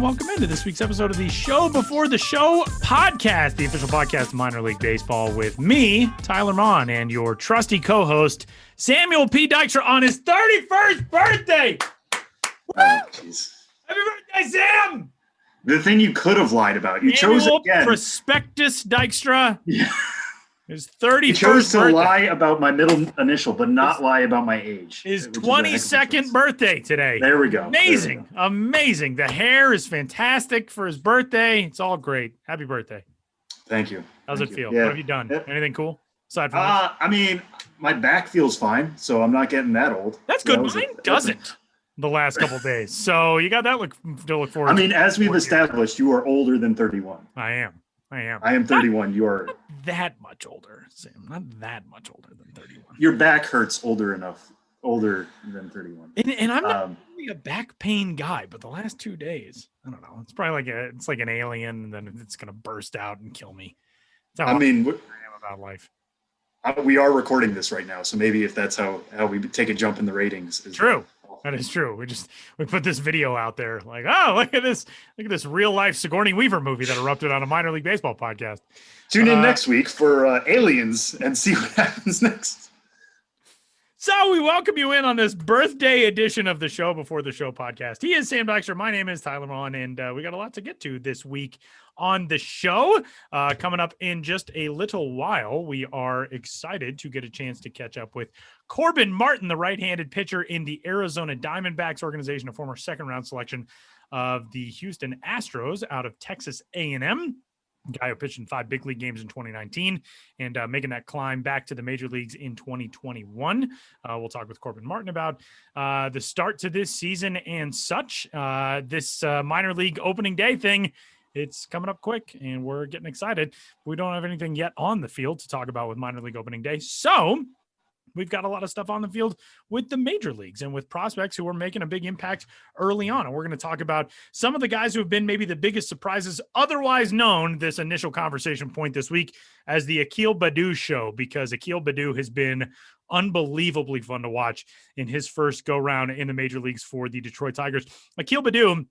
welcome into this week's episode of the Show Before the Show podcast, the official podcast of minor league baseball with me, Tyler Maughan, and your trusty co-host, Samuel P. Dykstra, on his 31st birthday. Oh, jeez. Happy birthday, Sam! The thing you could have lied about. You chose Samuel again. Prospectus Dykstra. Yeah. His 31st You chose to birthday. lie about my middle initial, but not lie about my age. His which is a heck of a 22nd choice. birthday today. There we go. Amazing. There we go. Amazing. The hair is fantastic for his birthday. It's all great. Happy birthday. Thank you. How's Thank it you. feel? Yeah. What have you done? Yeah. Anything cool? Aside from this? I mean, my back feels fine, so I'm not getting that old. That's good. That was Mine doesn't the last couple of days. So you got that to look forward I to. mean, as we've 4 years. established, you are older than 31. I am. I am 31. You are. Not that much older, Sam. Not that much older than 31. Your back hurts older enough. Older than 31. And I'm not really a back pain guy, but the last 2 days, I don't know. It's probably like an alien, and then it's gonna burst out and kill me. That's how I mean, I am about life. we are recording this right now, so maybe if that's how we take a jump in the ratings. True. That is true. We put this video out there like, oh, look at this real life Sigourney Weaver movie that erupted on a minor league baseball podcast. Tune in next week for Aliens and see what happens next. So we welcome you in on this birthday edition of the Show Before the Show podcast. He is Sam Dykstra. My name is Tyler Maughan, and we got a lot to get to this week on the show. Coming up in just a little while, we are excited to get a chance to catch up with Corbin Martin, the right-handed pitcher in the Arizona Diamondbacks organization, a former second-round selection of the Houston Astros out of Texas A&M. Guy who pitched in 5 big league games in 2019 and making that climb back to the major leagues in 2021. We'll talk with Corbin Martin about the start to this season and such. This minor league opening day thing, it's coming up quick and we're getting excited. We don't have anything yet on the field to talk about with minor league opening day. So we've got a lot of stuff on the field with the major leagues and with prospects who are making a big impact early on. And we're going to talk about some of the guys who have been maybe the biggest surprises, otherwise known this initial conversation point this week as the Akil Baddoo show, because Akil Baddoo has been unbelievably fun to watch in his first go round in the major leagues for the Detroit Tigers. Akil Baddoo,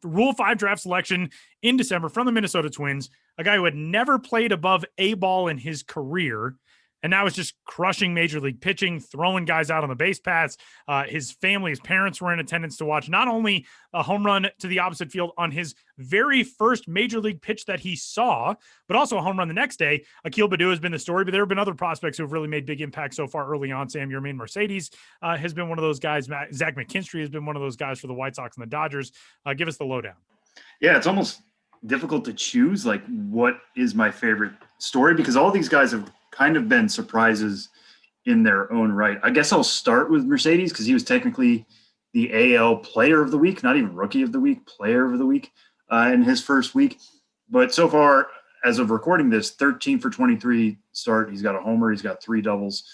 Rule 5 draft selection in December from the Minnesota Twins, a guy who had never played above A ball in his career, and now is just crushing major league pitching, throwing guys out on the base paths. His family, his parents were in attendance to watch not only a home run to the opposite field on his very first major league pitch that he saw, but also a home run the next day. Akil Baddoo has been the story, but there have been other prospects who have really made big impacts so far early on. Sam Yermin Mercedes has been one of those guys. Zach McKinstry has been one of those guys for the White Sox and the Dodgers. Give us the lowdown. Yeah, it's almost difficult to choose like what is my favorite story because all these guys have kind of been surprises in their own right. I guess I'll start with Mercedes because he was technically the AL player of the week, not even rookie of the week, player of the week in his first week. But so far, as of recording this, 13 for 23 start. He's got a homer. He's got 3 doubles,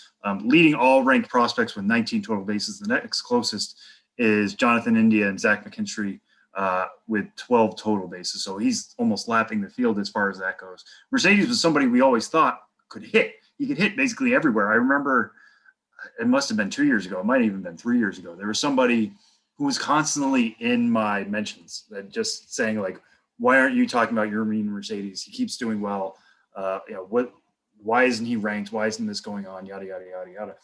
leading all ranked prospects with 19 total bases. The next closest is Jonathan India and Zach McKinstry with 12 total bases. So he's almost lapping the field as far as that goes. Mercedes was somebody we always thought could hit. He could hit basically everywhere. I remember it must have been 2 years ago. It might have even been 3 years ago. There was somebody who was constantly in my mentions that just saying like, why aren't you talking about Yermin Mercedes? He keeps doing well. Why isn't he ranked? Why isn't this going on? Yada, yada, yada, yada.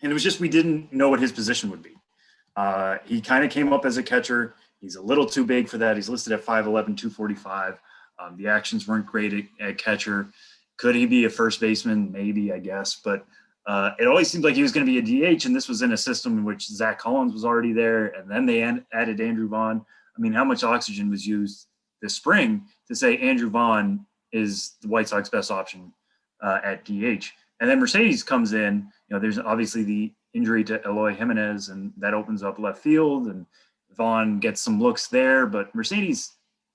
And it was just, we didn't know what his position would be. He kind of came up as a catcher. He's a little too big for that. He's listed at 5'11", 245. The actions weren't great at catcher. Could he be a first baseman? Maybe, I guess. But it always seemed like he was going to be a DH, and this was in a system in which Zach Collins was already there, and then they added Andrew Vaughn. I mean, how much oxygen was used this spring to say Andrew Vaughn is the White Sox best option at DH? And then Mercedes comes in. There's obviously the injury to Eloy Jimenez, and that opens up left field, and Vaughn gets some looks there. But Mercedes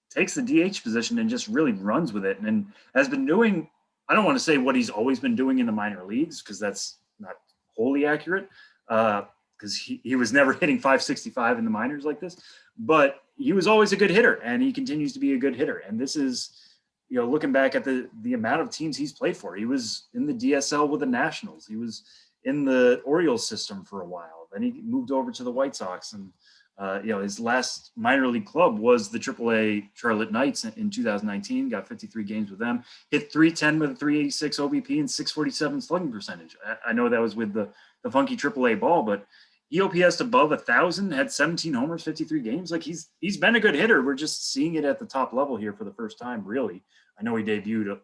takes the DH position and just really runs with it, and has been doing – I don't want to say what he's always been doing in the minor leagues because that's not wholly accurate because he was never hitting 565 in the minors like this, but he was always a good hitter and he continues to be a good hitter. And this is, looking back at the amount of teams he's played for, he was in the DSL with the Nationals. He was in the Orioles system for a while. Then he moved over to the White Sox and His last minor league club was the AAA Charlotte Knights in 2019. Got 53 games with them. Hit 310 with a 386 OBP and 647 slugging percentage. I know that was with the funky AAA ball, but he OPS'd above 1,000, had 17 homers, 53 games. Like he's been a good hitter. We're just seeing it at the top level here for the first time, really. I know he debuted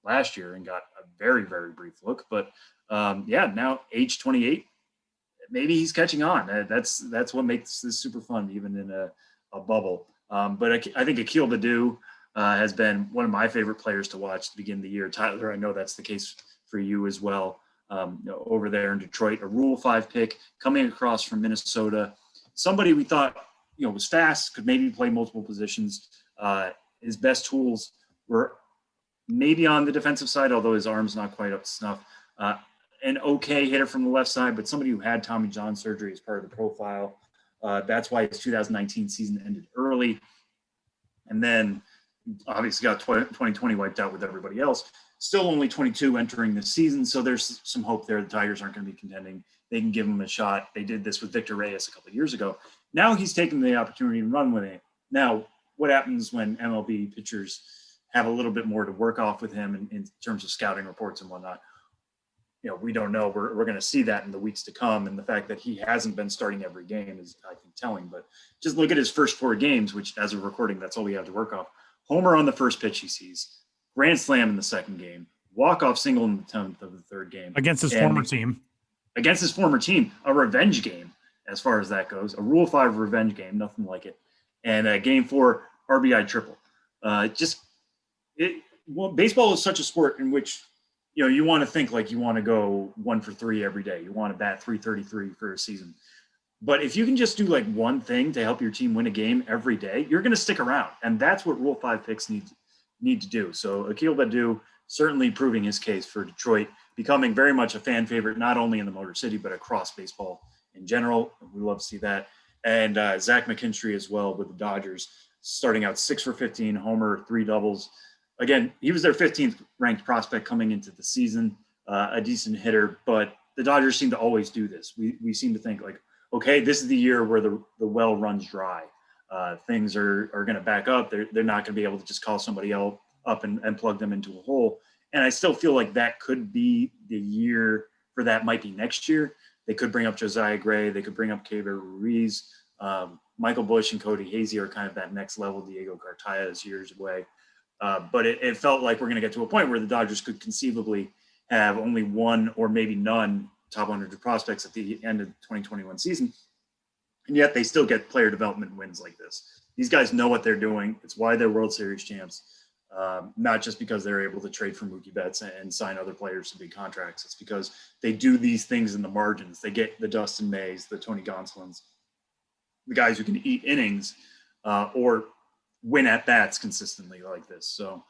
last year and got a very, very brief look, but now age 28. Maybe he's catching on. That's what makes this super fun, even in a bubble. But I think Akil Baddoo has been one of my favorite players to watch to begin the year. Tyler, I know that's the case for you as well. Over there in Detroit, a Rule 5 pick coming across from Minnesota. Somebody we thought was fast, could maybe play multiple positions. His best tools were maybe on the defensive side, although his arm's not quite up to snuff. An okay hitter from the left side, but somebody who had Tommy John surgery as part of the profile. That's why his 2019 season ended early. And then obviously got 2020 wiped out with everybody else. Still only 22 entering the season, so there's some hope there. The Tigers aren't going to be contending. They can give him a shot. They did this with Victor Reyes a couple of years ago. Now he's taking the opportunity to run with it. Now, what happens when MLB pitchers have a little bit more to work off with him in terms of scouting reports and whatnot? We don't know. We're going to see that in the weeks to come. And the fact that he hasn't been starting every game is, I think, telling. But just look at his first 4 games, which as of recording, that's all we have to work off. Homer on the first pitch he sees, grand slam in the second game, walk-off single in the 10th of the third game. Against his former team. Against his former team, a revenge game as far as that goes. A Rule 5 revenge game, nothing like it. And Game 4 RBI triple. Baseball is such a sport in which you want to think like you want to go 1 for 3 every day. You want to bat 333 for a season. But if you can just do like one thing to help your team win a game every day, you're going to stick around. And that's what Rule 5 picks need to do. So Akil Baddoo certainly proving his case for Detroit, becoming very much a fan favorite, not only in the Motor City, but across baseball in general. We love to see that. And Zach McKinstry as well with the Dodgers, starting out 6 for 15, homer, 3 doubles. Again, he was their 15th ranked prospect coming into the season, a decent hitter, but the Dodgers seem to always do this. We seem to think like, okay, this is the year where the well runs dry. Things are going to back up. They're not going to be able to just call somebody else up and plug them into a hole. And I still feel like that could be the year for that. Might be next year. They could bring up Josiah Gray. They could bring up Keibert Ruiz. Michael Busch and Cody Hazy are kind of that next level. Diego Cartaya is years away. But it felt like we're going to get to a point where the Dodgers could conceivably have only one or maybe none top 100 prospects at the end of the 2021 season. And yet they still get player development wins like this. These guys know what they're doing. It's why they're World Series champs, not just because they're able to trade for Mookie Betts and sign other players to big contracts. It's because they do these things in the margins. They get the Dustin Mays, the Tony Gonsolins, the guys who can eat innings or win at bats consistently like this. So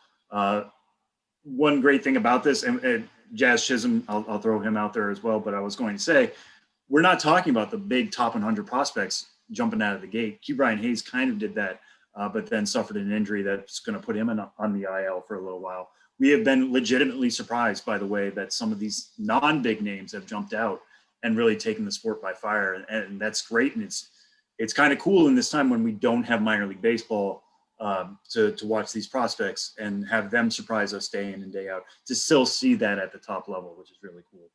one great thing about this, and Jazz Chisholm, I'll throw him out there as well, but I was going to say, we're not talking about the big top 100 prospects jumping out of the gate. Q Brian Hayes kind of did that, but then suffered an injury that's going to put him on the IL for a little while. We have been legitimately surprised by the way that some of these non-big names have jumped out and really taken the sport by fire. And that's great. And it's kind of cool in this time when we don't have minor league baseball to watch these prospects and have them surprise us day in and day out, to still see that at the top level, which is really cool.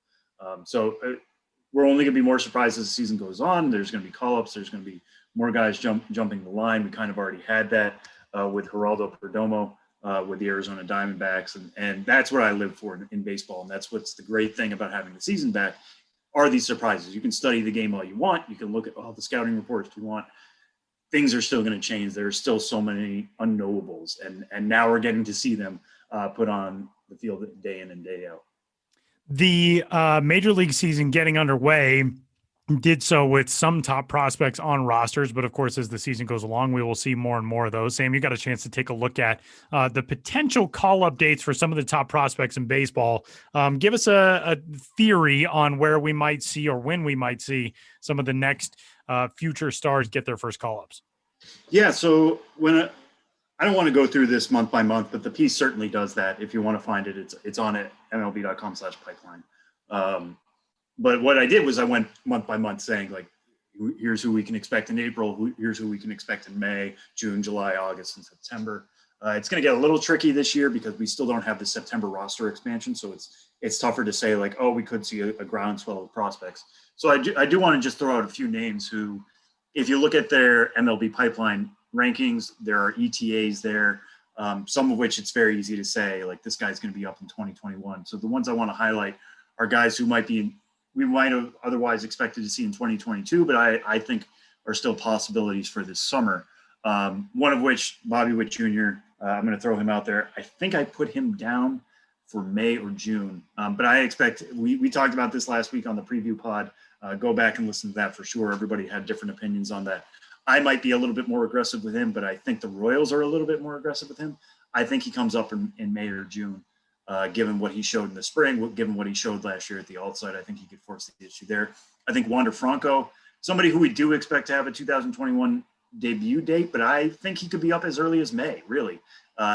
We're only going to be more surprised as the season goes on. There's going to be call-ups. There's going to be more guys jumping the line. We kind of already had that with Geraldo Perdomo with the Arizona Diamondbacks. And that's what I live for in baseball. And that's what's the great thing about having the season back are these surprises. You can study the game all you want. You can look at all the scouting reports you want. Things are still going to change. There are still so many unknowables. And now we're getting to see them put on the field day in and day out. The major league season getting underway did so with some top prospects on rosters, but of course, as the season goes along, we will see more and more of those. Sam, you got a chance to take a look at the potential call-up dates for some of the top prospects in baseball. Give us a theory on where we might see or when we might see some of the next future stars get their first call-ups. Yeah, so I don't want to go through this month by month, but the piece certainly does that. If you want to find it, it's on at MLB.com/pipeline. But what I did was I went month by month saying, like, Here's who we can expect in April. Here's who we can expect in May, June, July, August, and September. It's going to get a little tricky this year because we still don't have the September roster expansion. So it's tougher to say like, oh, we could see a groundswell of prospects. So I do want to just throw out a few names who, if you look at their MLB pipeline rankings, there are ETAs there, some of which it's very easy to say, like this guy's going to be up in 2021. So the ones I want to highlight are guys who we might have otherwise expected to see in 2022, but I think are still possibilities for this summer. One of which, Bobby Witt Jr., I'm going to throw him out there. I think I put him down for May or June, but I expect, we talked about this last week on the preview pod. Go back and listen to that for sure. Everybody had different opinions on that. I might be a little bit more aggressive with him, but I think the Royals are a little bit more aggressive with him. I think he comes up in May or June, given what he showed in the spring, given what he showed last year at the alt side. I think he could force the issue there. I think Wander Franco, somebody who we do expect to have a 2021 debut date, but I think he could be up as early as May, really.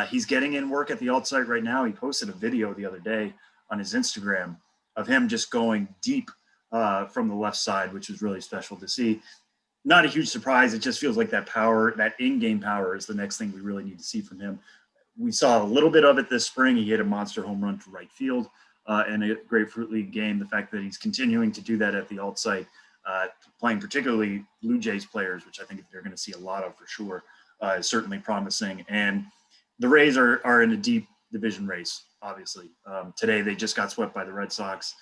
He's getting in work at the alt site right now. He posted a video the other day on his Instagram of him just going deep from the left side, which was really special to see. Not a huge surprise. It just feels like that power, that in-game power is the next thing we really need to see from him. We saw a little bit of it this spring. He hit a monster home run to right field in a Grapefruit League game. The fact that he's continuing to do that at the alt site, playing particularly Blue Jays players, which I think they're going to see a lot of for sure, is certainly promising. And the Rays are in a deep division race, obviously. Today they just got swept by the Red Sox,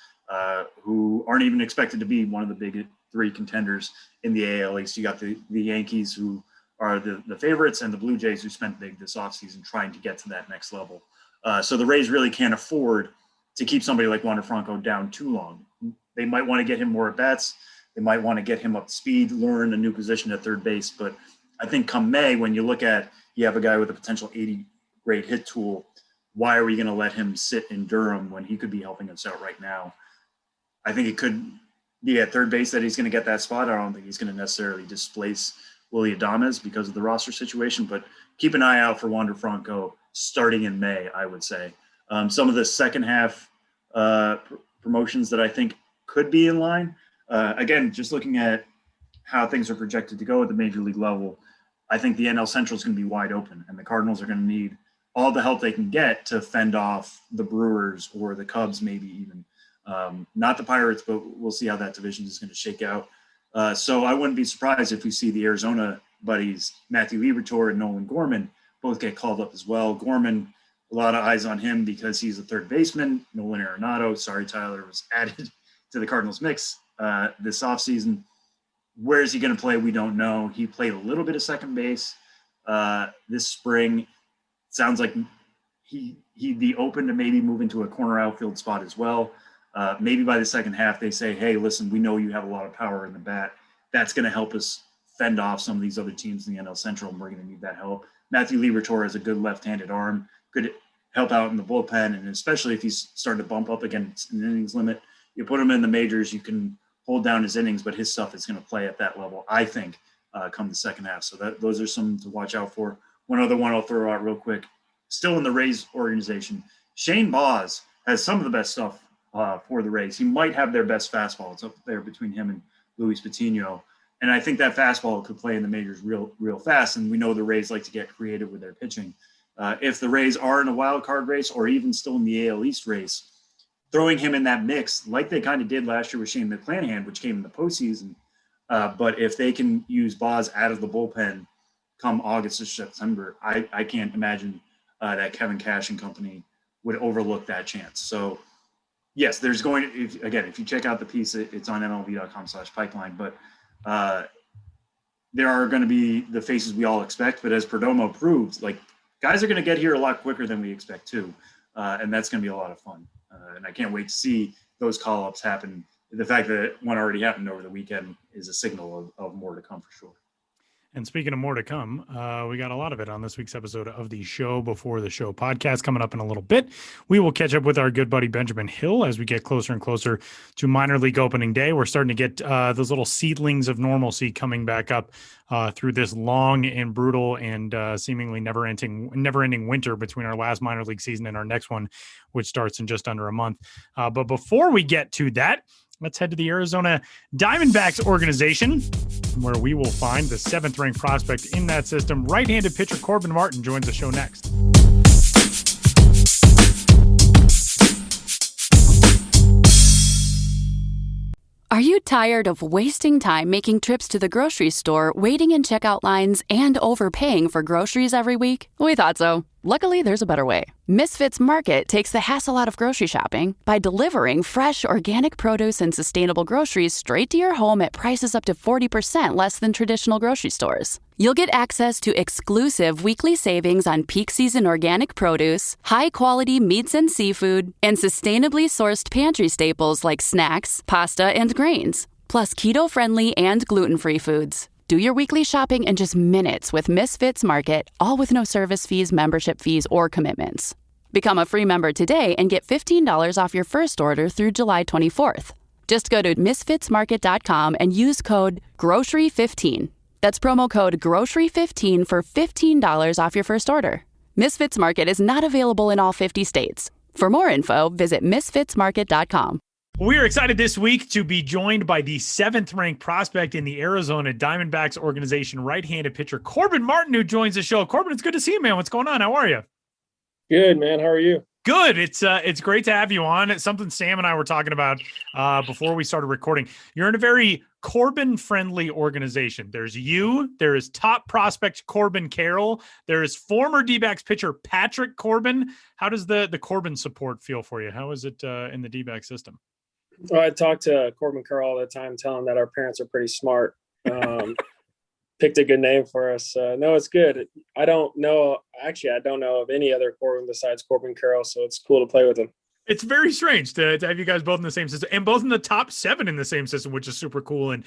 who aren't even expected to be one of the big three contenders in the AL East. You got the Yankees, who are the favorites, and the Blue Jays, who spent big this offseason trying to get to that next level. So the Rays really can't afford to keep somebody like Wander Franco down too long. They might want to get him more at bats. They might want to get him up to speed, learn a new position at third base. But I think come May, when you look at, you have a guy with a potential 80 grade hit tool, why are we going to let him sit in Durham when he could be helping us out right now? I think it could be at third base that he's going to get that spot. I don't think he's going to necessarily displace Willy Adames because of the roster situation, but keep an eye out for Wander Franco starting in May, I would say. Some of the second half promotions that I think could be in line, again, just looking at how things are projected to go at the major league level, I think the NL Central is going to be wide open, and the Cardinals are going to need all the help they can get to fend off the Brewers or the Cubs, maybe even. Not the Pirates, but we'll see how that division is going to shake out. So I wouldn't be surprised if we see the Arizona buddies, Matthew Liberatore and Nolan Gorman, both get called up as well. Gorman, a lot of eyes on him because he's a third baseman. Nolan Arenado, sorry, Tyler, was added to the Cardinals mix this offseason. Where is he going to play? We don't know. He played a little bit of second base this spring. Sounds like he'd be open to maybe moving to a corner outfield spot as well. Maybe by the second half, they say, hey, listen, we know you have a lot of power in the bat. That's going to help us fend off some of these other teams in the NL Central, and we're going to need that help. Matthew Liberatore has a good left-handed arm, could help out in the bullpen, and especially if he's starting to bump up against an innings limit. You put him in the majors, you can hold down his innings, but his stuff is going to play at that level, I think, come the second half. So those are some to watch out for. One other one I'll throw out real quick, still in the Rays organization, Shane Baz has some of the best stuff for the Rays. He might have their best fastball. It's up there between him and Luis Patino. And I think that fastball could play in the majors real fast. And we know the Rays like to get creative with their pitching. If the Rays are in a wild card race or even still in the AL East race, throwing him in that mix, like they kind of did last year with Shane McClanahan, which came in the postseason. But if they can use Baz out of the bullpen come August or September, I can't imagine that Kevin Cash and company would overlook that chance. So, yes, there's going to, if you check out the piece, it's on MLB.com/pipeline, but there are going to be the faces we all expect. But as Perdomo proved, like, guys are going to get here a lot quicker than we expect too. And that's going to be a lot of fun. And I can't wait to see those call-ups happen. The fact that one already happened over the weekend is a signal of more to come for sure. And speaking of more to come, we got a lot of it on this week's episode of the Show Before the Show podcast coming up in a little bit. We will catch up with our good buddy Benjamin Hill as we get closer and closer to minor league opening day. We're starting to get those little seedlings of normalcy coming back up through this long and brutal and seemingly never-ending winter between our last minor league season and our next one, which starts in just under a month. But before we get to that, Let's head to the Arizona Diamondbacks organization, where we will find the 7th-ranked prospect in that system. Right-handed pitcher Corbin Martin joins the show next. Are you tired of wasting time making trips to the grocery store, waiting in checkout lines, and overpaying for groceries every week? We thought so. Luckily, there's a better way. Misfits Market takes the hassle out of grocery shopping by delivering fresh, organic produce and sustainable groceries straight to your home at prices up to 40% less than traditional grocery stores. You'll get access to exclusive weekly savings on peak season organic produce, high-quality meats and seafood, and sustainably sourced pantry staples like snacks, pasta, and grains, plus keto-friendly and gluten-free foods. Do your weekly shopping in just minutes with Misfits Market, all with no service fees, membership fees, or commitments. Become a free member today and get $15 off your first order through July 24th. Just go to misfitsmarket.com and use code GROCERY15. That's promo code GROCERY15 for $15 off your first order. Misfits Market is not available in all 50 states. For more info, visit misfitsmarket.com. We are excited this week to be joined by the 7th-ranked prospect in the Arizona Diamondbacks organization, right-handed pitcher Corbin Martin, who joins the show. Corbin, it's good to see you, man. What's going on? How are you? Good, man. How are you? Good. It's great to have you on. It's something Sam and I were talking about before we started recording. You're in a very Corbin-friendly organization. There's you. There is top prospect Corbin Carroll. There is former D-backs pitcher Patrick Corbin. How does the Corbin support feel for you? How is it in the D-backs system? Well, I talk to Corbin Carroll all the time, telling him that our parents are pretty smart. Picked a good name for us. No, it's good. I don't know of any other Corbin besides Corbin Carroll, so it's cool to play with him. It's very strange to have you guys both in the same system and both in the top 7 in the same system, which is super cool. And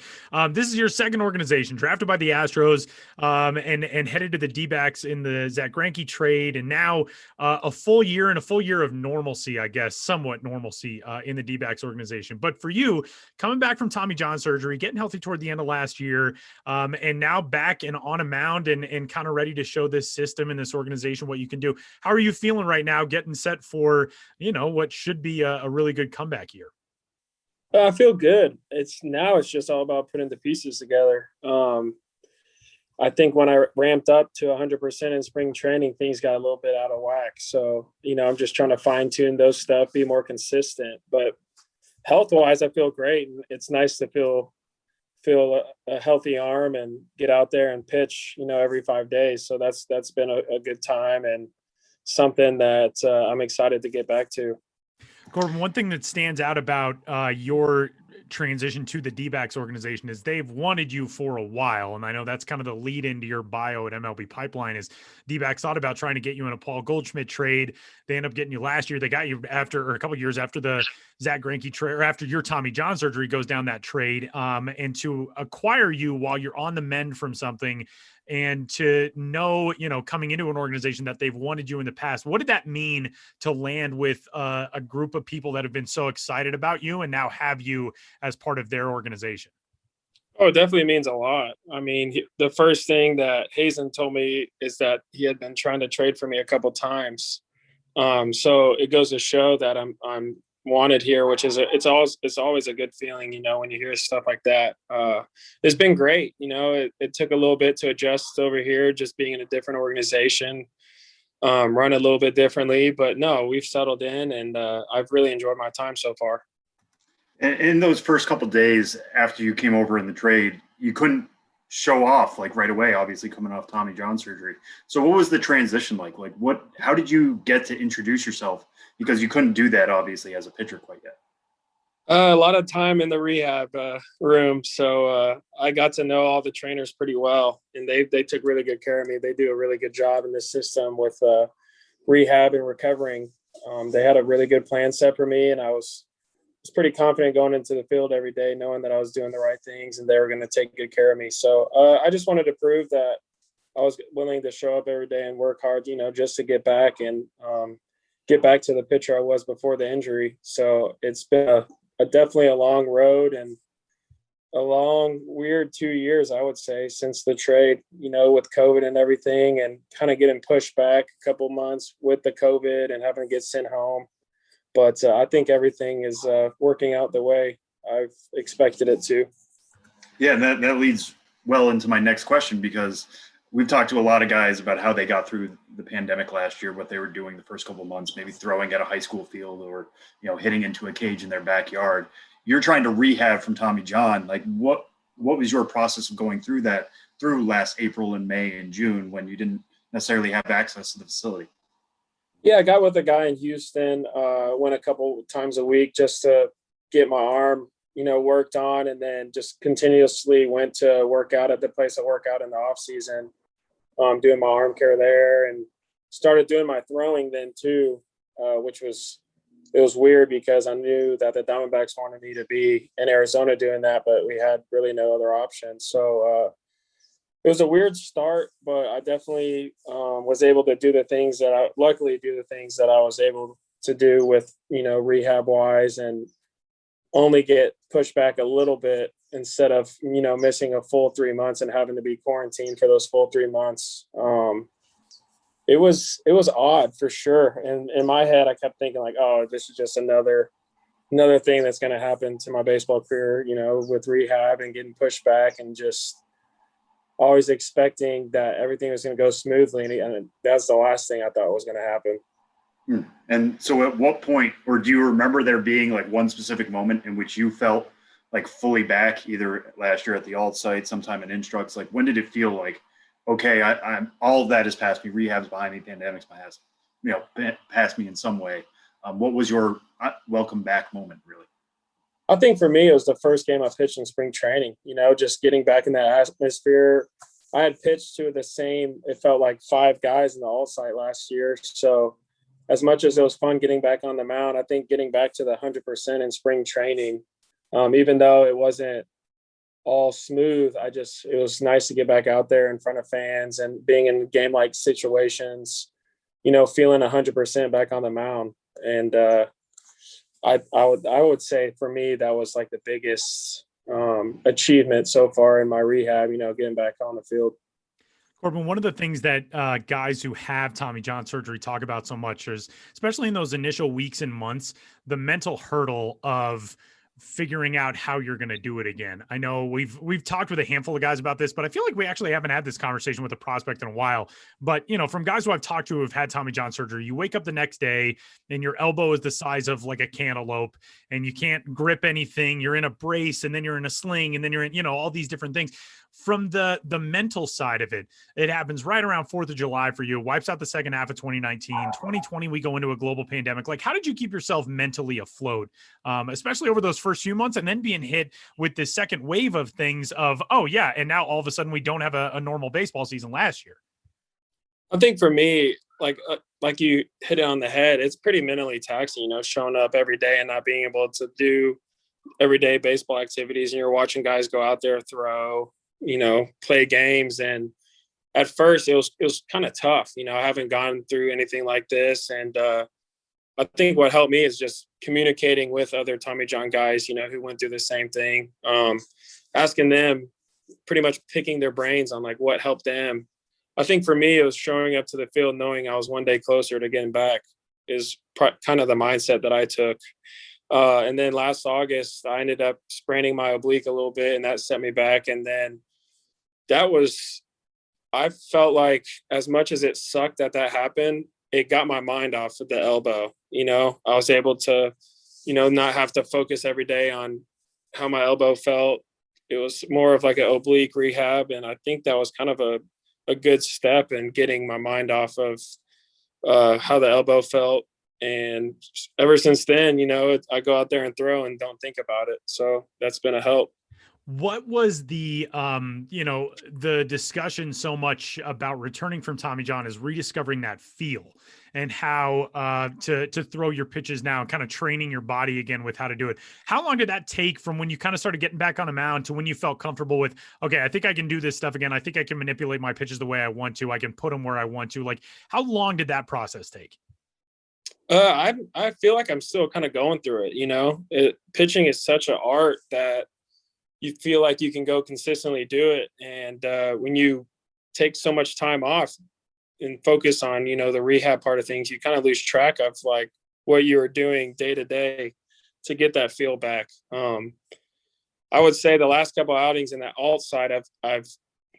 this is your second organization, drafted by the Astros and headed to the D-backs in the Zach Greinke trade. And now a full year of normalcy, I guess, somewhat normalcy in the D-backs organization. But for you, coming back from Tommy John surgery, getting healthy toward the end of last year, and now back and on a mound and kind of ready to show this system and this organization what you can do. How are you feeling right now, getting set for, what should be a really good comeback year? I feel good. It's just all about putting the pieces together. I think when I ramped up to 100% in spring training, things got a little bit out of whack. So, I'm just trying to fine tune those stuff, be more consistent. But health wise, I feel great. It's nice to feel a healthy arm and get out there and pitch, every 5 days. So that's been a good time and something that I'm excited to get back to. Corbin, one thing that stands out about your transition to the D-backs organization is they've wanted you for a while. And I know that's kind of the lead into your bio at MLB Pipeline is D-backs thought about trying to get you in a Paul Goldschmidt trade. They end up getting you last year. They got you a couple of years after the Zach Greinke trade, or after your Tommy John surgery goes down that trade, and to acquire you while you're on the mend from something and to know, coming into an organization that they've wanted you in the past. What did that mean to land with a group of people that have been so excited about you and now have you as part of their organization? Oh, it definitely means a lot. I mean, the first thing that Hazen told me is that he had been trying to trade for me a couple times. So it goes to show that I'm wanted here, which is it's always a good feeling, when you hear stuff like that. It's been great. It took a little bit to adjust over here, just being in a different organization, run a little bit differently, but no, we've settled in and I've really enjoyed my time so far. In those first couple of days after you came over in the trade, you couldn't show off like right away, obviously coming off Tommy John surgery. So what was the transition like? How did you get to introduce yourself? Because you couldn't do that obviously as a pitcher quite yet. A lot of time in the rehab room. So I got to know all the trainers pretty well, and they took really good care of me. They do a really good job in this system with rehab and recovering. They had a really good plan set for me, and I was pretty confident going into the field every day, knowing that I was doing the right things and they were going to take good care of me. So I just wanted to prove that I was willing to show up every day and work hard, just to get back and get back to the pitcher I was before the injury. So it's been definitely a long road and a long, weird 2 years, I would say, since the trade, with COVID and everything, and kind of getting pushed back a couple months with the COVID and having to get sent home. But I think everything is working out the way I've expected it to. Yeah, and that leads well into my next question, because we've talked to a lot of guys about how they got through the pandemic last year, what they were doing the first couple of months, maybe throwing at a high school field or, hitting into a cage in their backyard. You're trying to rehab from Tommy John. Like what was your process of going through that through last April and May and June when you didn't necessarily have access to the facility? Yeah, I got with a guy in Houston, went a couple times a week just to get my arm, worked on, and then just continuously went to work out at the place I work out in the off season, doing my arm care there, and started doing my throwing then too, which was weird because I knew that the Diamondbacks wanted me to be in Arizona doing that, but we had really no other options. So it was a weird start, but I definitely was able to do the things that I was able to do with, rehab wise, and only get pushed back a little bit instead of, missing a full 3 months and having to be quarantined for those full 3 months. It was odd for sure. And in my head, I kept thinking like, oh, this is just another thing that's going to happen to my baseball career, with rehab and getting pushed back, and just always expecting that everything was going to go smoothly. And that's the last thing I thought was going to happen. And so at what point, or do you remember there being like one specific moment in which you felt like fully back, either last year at the alt site, sometime in Instructs? Like when did it feel like, okay, I'm all of that is past me, rehab's behind me, pandemic's past me in some way? What was your welcome back moment, really? I think for me, it was the first game I pitched in spring training, just getting back in that atmosphere. I had pitched to it felt like 5 guys in the alt site last year. So as much as it was fun getting back on the mound, I think getting back to the 100% in spring training, even though it wasn't all smooth, it was nice to get back out there in front of fans and being in game-like situations, feeling 100% back on the mound. And I would say for me, that was like the biggest achievement so far in my rehab, getting back on the field. Corbin, one of the things that guys who have Tommy John surgery talk about so much is, especially in those initial weeks and months, the mental hurdle of figuring out how you're going to do it again. I know we've talked with a handful of guys about this, but I feel like we actually haven't had this conversation with a prospect in a while. But, from guys who I've talked to who have had Tommy John surgery, you wake up the next day and your elbow is the size of like a cantaloupe and you can't grip anything. You're in a brace and then you're in a sling and then you're in, all these different things. From the mental side of it, it happens right around 4th of July for you, wipes out the second half of 2019, 2020, we go into a global pandemic. Like, how did you keep yourself mentally afloat, especially over those first few months, and then being hit with this second wave of things of, oh yeah, and now all of a sudden we don't have a normal baseball season last year? I think for me, like you hit it on the head, it's pretty mentally taxing, showing up every day and not being able to do everyday baseball activities. And you're watching guys go out there, throw, play games. And at first it was kind of tough. I haven't gone through anything like this. And I think what helped me is just communicating with other Tommy John guys, who went through the same thing, asking them, pretty much picking their brains on like what helped them. I think for me, it was showing up to the field, knowing I was one day closer to getting back is kind of the mindset that I took. And then last August, I ended up spraining my oblique a little bit, and that set me back. And then I felt like as much as it sucked that happened, it got my mind off of the elbow. I was able to, not have to focus every day on how my elbow felt. It was more of like an oblique rehab. And I think that was kind of a good step in getting my mind off of how the elbow felt. And ever since then, I go out there and throw and don't think about it. So that's been a help. What was the discussion so much about returning from Tommy John is rediscovering that feel and how to throw your pitches now, kind of training your body again with how to do it. How long did that take from when you kind of started getting back on a mound to when you felt comfortable with, okay, I think I can do this stuff again. I think I can manipulate my pitches the way I want to. I can put them where I want to. Like, how long did that process take? I feel like I'm still kind of going through it. Pitching is such an art that you feel like you can go consistently do it. And when you take so much time off and focus on, the rehab part of things, you kind of lose track of like what you're doing day to day. to get that feel back. I would say the last couple of outings in that alt side, I've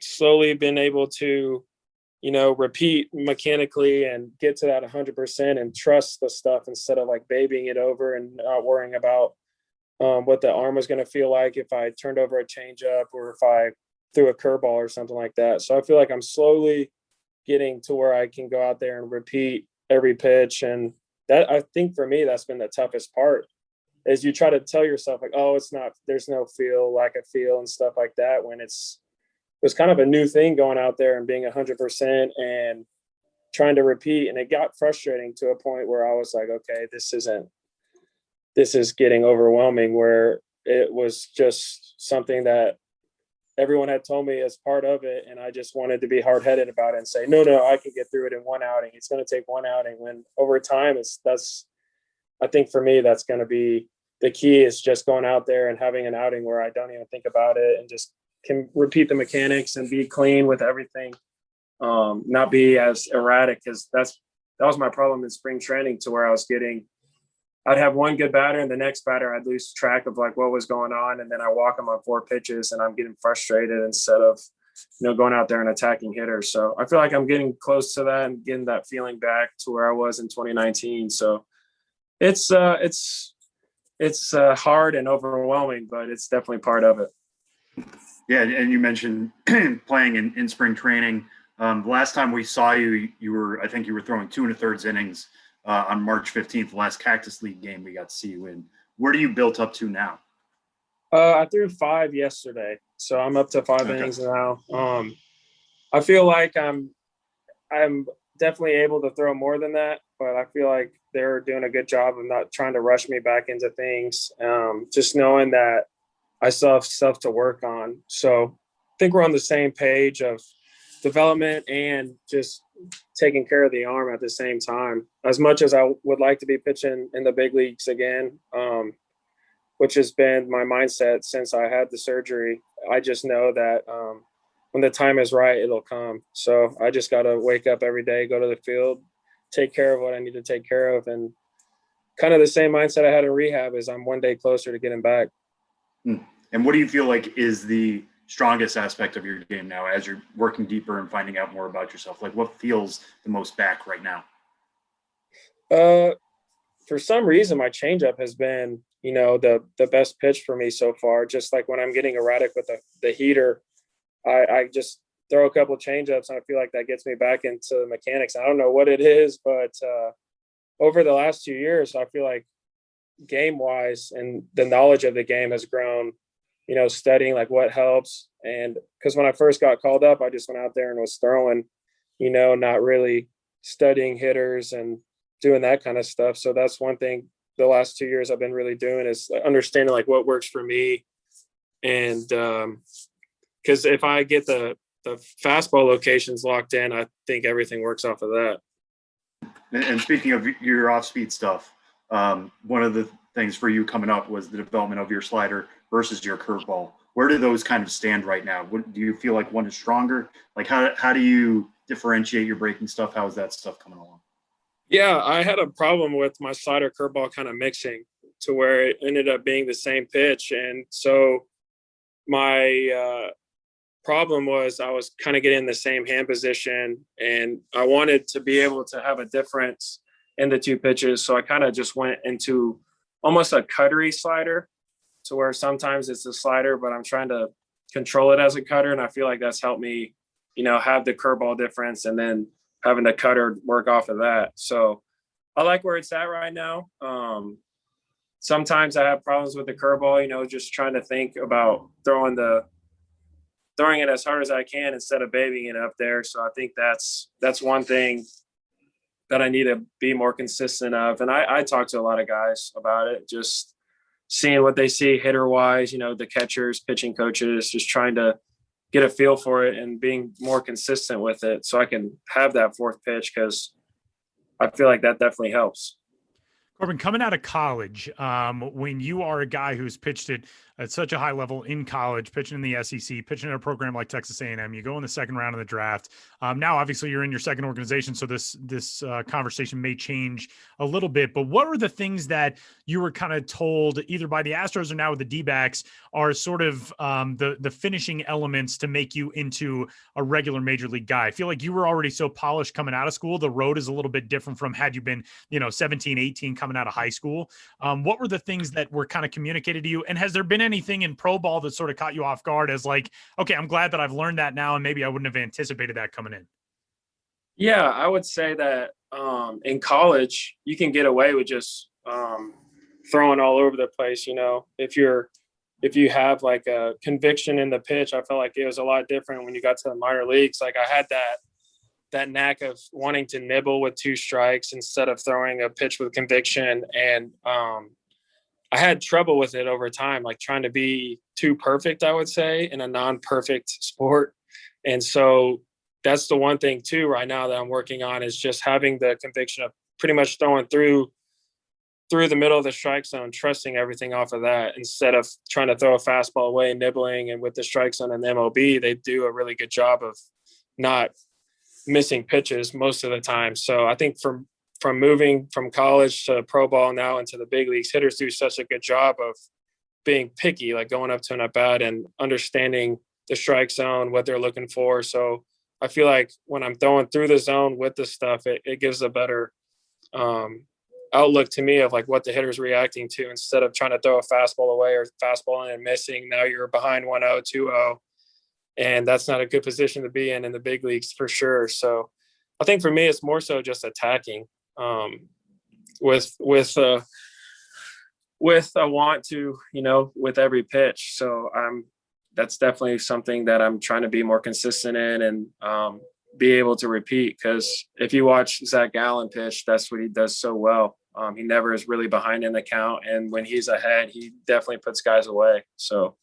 slowly been able to, repeat mechanically and get to that 100% and trust the stuff instead of like babying it over and not worrying about what the arm was going to feel like if I turned over a changeup or if I threw a curveball or something like that. So I feel like I'm slowly getting to where I can go out there and repeat every pitch. And that, I think for me, that's been the toughest part, is you try to tell yourself like, oh, it's not, there's no feel, lack of feel and stuff like that, when it was kind of a new thing going out there and being 100% and trying to repeat. And it got frustrating to a point where I was like, okay, this is getting overwhelming, where it was just something that everyone had told me as part of it. And I just wanted to be hard-headed about it and say, no, I can get through it in one outing. It's going to take one outing, when over time I think for me, that's going to be the key, is just going out there and having an outing where I don't even think about it and just can repeat the mechanics and be clean with everything. Not be as erratic, because that was my problem in spring training, to where I'd have one good batter and the next batter I'd lose track of like what was going on. And then I walk them on 4 pitches and I'm getting frustrated instead of, going out there and attacking hitters. So I feel like I'm getting close to that and getting that feeling back to where I was in 2019. So it's hard and overwhelming, but it's definitely part of it. Yeah. And you mentioned playing in spring training. The last time we saw you, I think you were throwing 2 1/3 innings on March 15th, the last Cactus League game we got to see you in. Where do you built up to now? I threw 5 yesterday, so I'm up to 5 innings now. I feel like I'm definitely able to throw more than that, but I feel like they're doing a good job of not trying to rush me back into things. Just knowing that I still have stuff to work on. So I think we're on the same page of development and just taking care of the arm at the same time. As much as I would like to be pitching in the big leagues again, which has been my mindset since I had the surgery, I just know that when the time is right, it'll come. So I just got to wake up every day, go to the field, take care of what I need to take care of. And kind of the same mindset I had in rehab is I'm one day closer to getting back. And what do you feel like is the strongest aspect of your game now as you're working deeper and finding out more about yourself? Like, what feels the most back right now? For some reason, my changeup has been, the best pitch for me so far. Just like when I'm getting erratic with the heater, I just throw a couple of changeups and I feel like that gets me back into the mechanics. I don't know what it is, but over the last 2 years, I feel like game wise and the knowledge of the game has grown, studying like what helps. And because when I first got called up, I just went out there and was throwing, not really studying hitters and doing that kind of stuff. So that's one thing the last 2 years I've been really doing, is understanding like what works for me. And because if I get the fastball locations locked in, I think everything works off of that. And speaking of your off-speed stuff, one of the things for you coming up was the development of your slider versus your curveball. Where do those kind of stand right now? Do you feel like one is stronger? Like how do you differentiate your breaking stuff? How is that stuff coming along? Yeah, I had a problem with my slider curveball kind of mixing to where it ended up being the same pitch. And so my problem was I was kind of getting the same hand position, and I wanted to be able to have a difference in the 2 pitches. So I kind of just went into almost a cuttery slider, to where sometimes it's a slider, but I'm trying to control it as a cutter. And I feel like that's helped me, have the curveball difference and then having the cutter work off of that. So I like where it's at right now. Sometimes I have problems with the curveball, just trying to think about throwing it as hard as I can instead of babying it up there. So I think that's one thing that I need to be more consistent of. And I talk to a lot of guys about it, just seeing what they see hitter wise, the catchers, pitching coaches, just trying to get a feel for it and being more consistent with it so I can have that 4th pitch, because I feel like that definitely helps. Corbin, coming out of college, when you are a guy who's pitched it at such a high level in college, pitching in the SEC, pitching in a program like Texas A&M, you go in the second round of the draft. Now, obviously, you're in your second organization, so this conversation may change a little bit. But what were the things that you were kind of told, either by the Astros or now with the D-backs, are sort of the finishing elements to make you into a regular major league guy? I feel like you were already so polished coming out of school. The road is a little bit different from had you been, 17, 18 coming out of high school. What were the things that were kind of communicated to you? And has there been anything in pro ball that sort of caught you off guard as like, okay, I'm glad that I've learned that now, and maybe I wouldn't have anticipated that coming in? Yeah, I would say that in college, you can get away with just throwing all over the place. If you have like a conviction in the pitch, I felt like it was a lot different when you got to the minor leagues. Like I had that knack of wanting to nibble with 2 strikes instead of throwing a pitch with conviction. And I had trouble with it over time, like trying to be too perfect, I would say, in a non-perfect sport. And so that's the one thing too right now that I'm working on, is just having the conviction of pretty much throwing through the middle of the strike zone, trusting everything off of that instead of trying to throw a fastball away, nibbling. And with the strike zone and the MLB, they do a really good job of not missing pitches most of the time. So I think from moving from college to pro ball now into the big leagues, hitters do such a good job of being picky, like going up to an at bat and understanding the strike zone, what they're looking for. So I feel like when I'm throwing through the zone with the stuff, it gives a better outlook to me of like what the hitter's reacting to, instead of trying to throw a fastball away or fastball in and missing. Now you're behind 1-0, 2-0, and that's not a good position to be in the big leagues for sure. So I think for me, it's more so just attacking with a want to, with every pitch. So that's definitely something that I'm trying to be more consistent in and be able to repeat. Because if you watch Zach Gallen pitch, that's what he does so well. He never is really behind in the count, and when he's ahead, he definitely puts guys away. So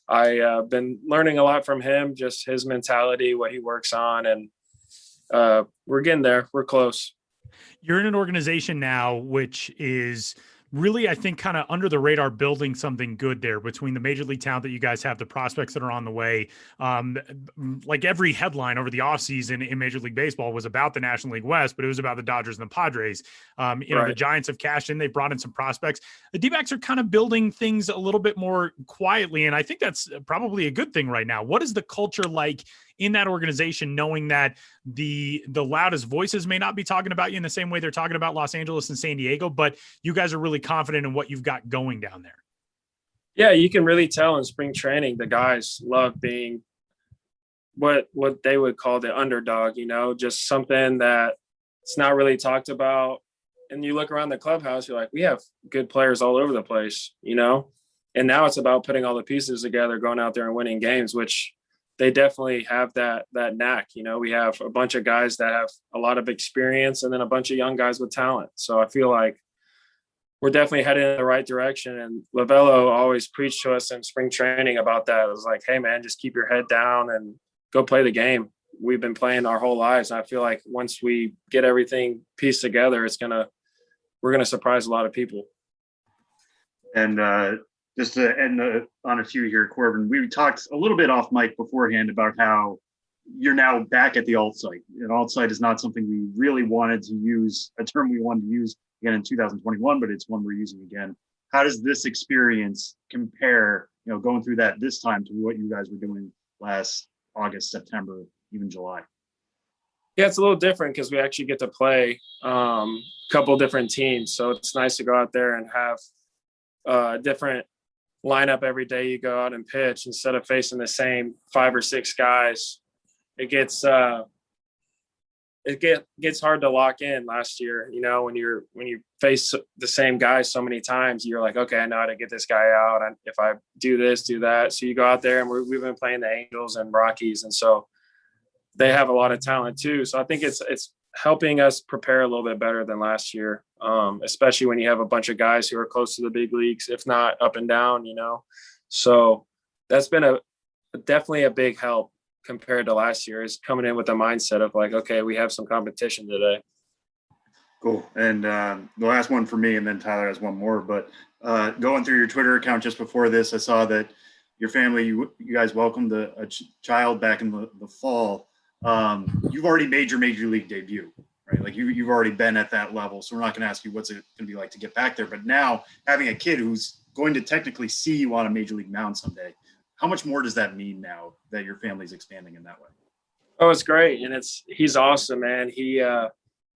I've been learning a lot from him, just his mentality, what he works on, and we're getting there. We're close. You're in an organization now, which is really, I think, kind of under the radar, building something good there between the major league talent that you guys have, the prospects that are on the way. Like every headline over the offseason in Major League Baseball was about the National League West, but it was about the Dodgers and the Padres. The Giants have cashed in. They brought in some prospects. The D-backs are kind of building things a little bit more quietly, and I think that's probably a good thing right now. What is the culture like in that organization, knowing that the loudest voices may not be talking about you in the same way they're talking about Los Angeles and San Diego, but you guys are really confident in what you've got going down there? Yeah, you can really tell in spring training, the guys love being what they would call the underdog, just something that it's not really talked about. And you look around the clubhouse, you're like, we have good players all over the place, and now it's about putting all the pieces together, going out there and winning games, which they definitely have that knack. We have a bunch of guys that have a lot of experience and then a bunch of young guys with talent. So I feel like we're definitely headed in the right direction. And Lovullo always preached to us in spring training about that. It was like, hey man, just keep your head down and go play the game. We've been playing our whole lives. And I feel like once we get everything pieced together, we're going to surprise a lot of people. And just to end on a few here, Corbin, we talked a little bit off mic beforehand about how you're now back at the alt site. And alt site is not something we really wanted to use, a term we wanted to use again in 2021, but it's one we're using again. How does this experience compare, going through that this time, to what you guys were doing last August, September, even July? Yeah, it's a little different because we actually get to play a couple different teams. So it's nice to go out there and have a different lineup every day you go out and pitch, instead of facing the same 5 or 6 guys. It gets hard to lock in. Last year, when you face the same guys so many times, you're like, okay, I know how to get this guy out, and if I do this, do that. So you go out there, and we've been playing the Angels and Rockies, and so they have a lot of talent too. So I think it's helping us prepare a little bit better than last year, especially when you have a bunch of guys who are close to the big leagues, if not up and down, So that's been definitely a big help compared to last year, is coming in with a mindset of like, okay, we have some competition today. Cool. And the last one for me, and then Tyler has one more. But going through your Twitter account just before this, I saw that your family, you guys welcomed a child back in the fall. You've already made your major league debut, right? Like you've already been at that level. So we're not going to ask you what's it going to be like to get back there. But now having a kid who's going to technically see you on a major league mound someday, how much more does that mean now that your family's expanding in that way? Oh, it's great. And he's awesome, man.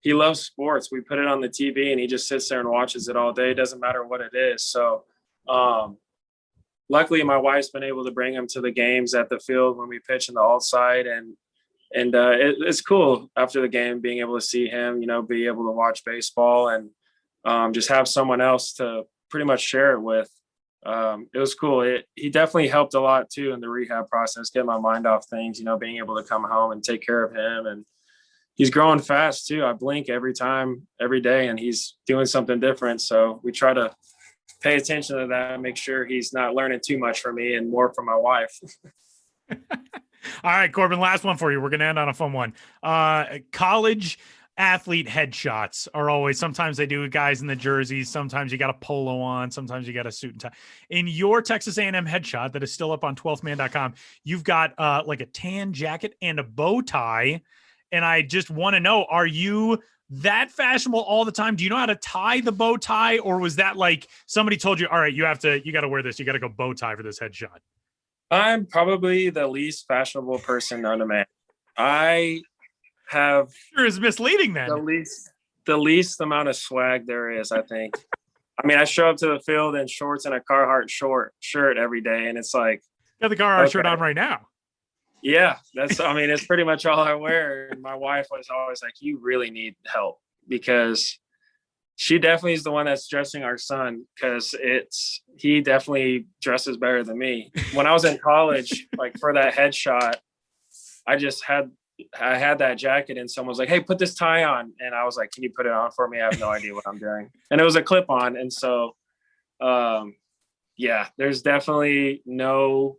He loves sports. We put it on the TV and he just sits there and watches it all day. It doesn't matter what it is. So, luckily my wife's been able to bring him to the games at the field when we pitch in the alt side. And it's cool after the game, being able to see him, be able to watch baseball and just have someone else to pretty much share it with. It was cool. He definitely helped a lot too in the rehab process, get my mind off things, being able to come home and take care of him. And he's growing fast too. I blink every day, and he's doing something different. So we try to pay attention to that and make sure he's not learning too much from me and more from my wife. All right, Corbin, last one for you. We're going to end on a fun one. College athlete headshots are always, sometimes they do guys in the jerseys. Sometimes you got a polo on. Sometimes you got a suit and tie. In your Texas A&M headshot that is still up on 12thman.com, you've got like a tan jacket and a bow tie. And I just want to know, are you that fashionable all the time? Do you know how to tie the bow tie? Or was that like somebody told you, all right, you got to wear this. You got to go bow tie for this headshot? I'm probably the least fashionable person known to man. I have sure is misleading then. The least amount of swag there is, I think. I mean, I show up to the field in shorts and a Carhartt shirt every day, and it's like, you got the Carhartt shirt on right now. Yeah, it's pretty much all I wear. And my wife was always like, you really need help, because she definitely is the one that's dressing our son, because he definitely dresses better than me. When I was in college, like for that headshot, I had that jacket and someone was like, hey, put this tie on. And I was like, can you put it on for me? I have no idea what I'm doing. And it was a clip on. And so, there's definitely no,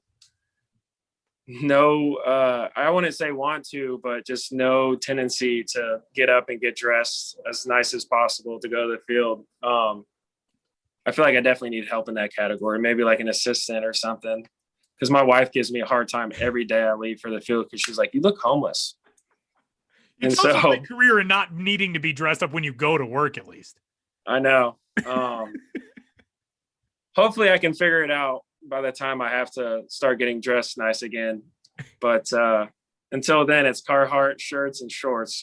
I wouldn't say want to, but just no tendency to get up and get dressed as nice as possible to go to the field. I feel like I definitely need help in that category, maybe like an assistant or something. Because my wife gives me a hard time every day I leave for the field, because she's like, you look homeless. It's also a career in not needing to be dressed up when you go to work, at least. I know. Hopefully I can figure it out by the time I have to start getting dressed nice again. But until then, it's Carhartt shirts and shorts.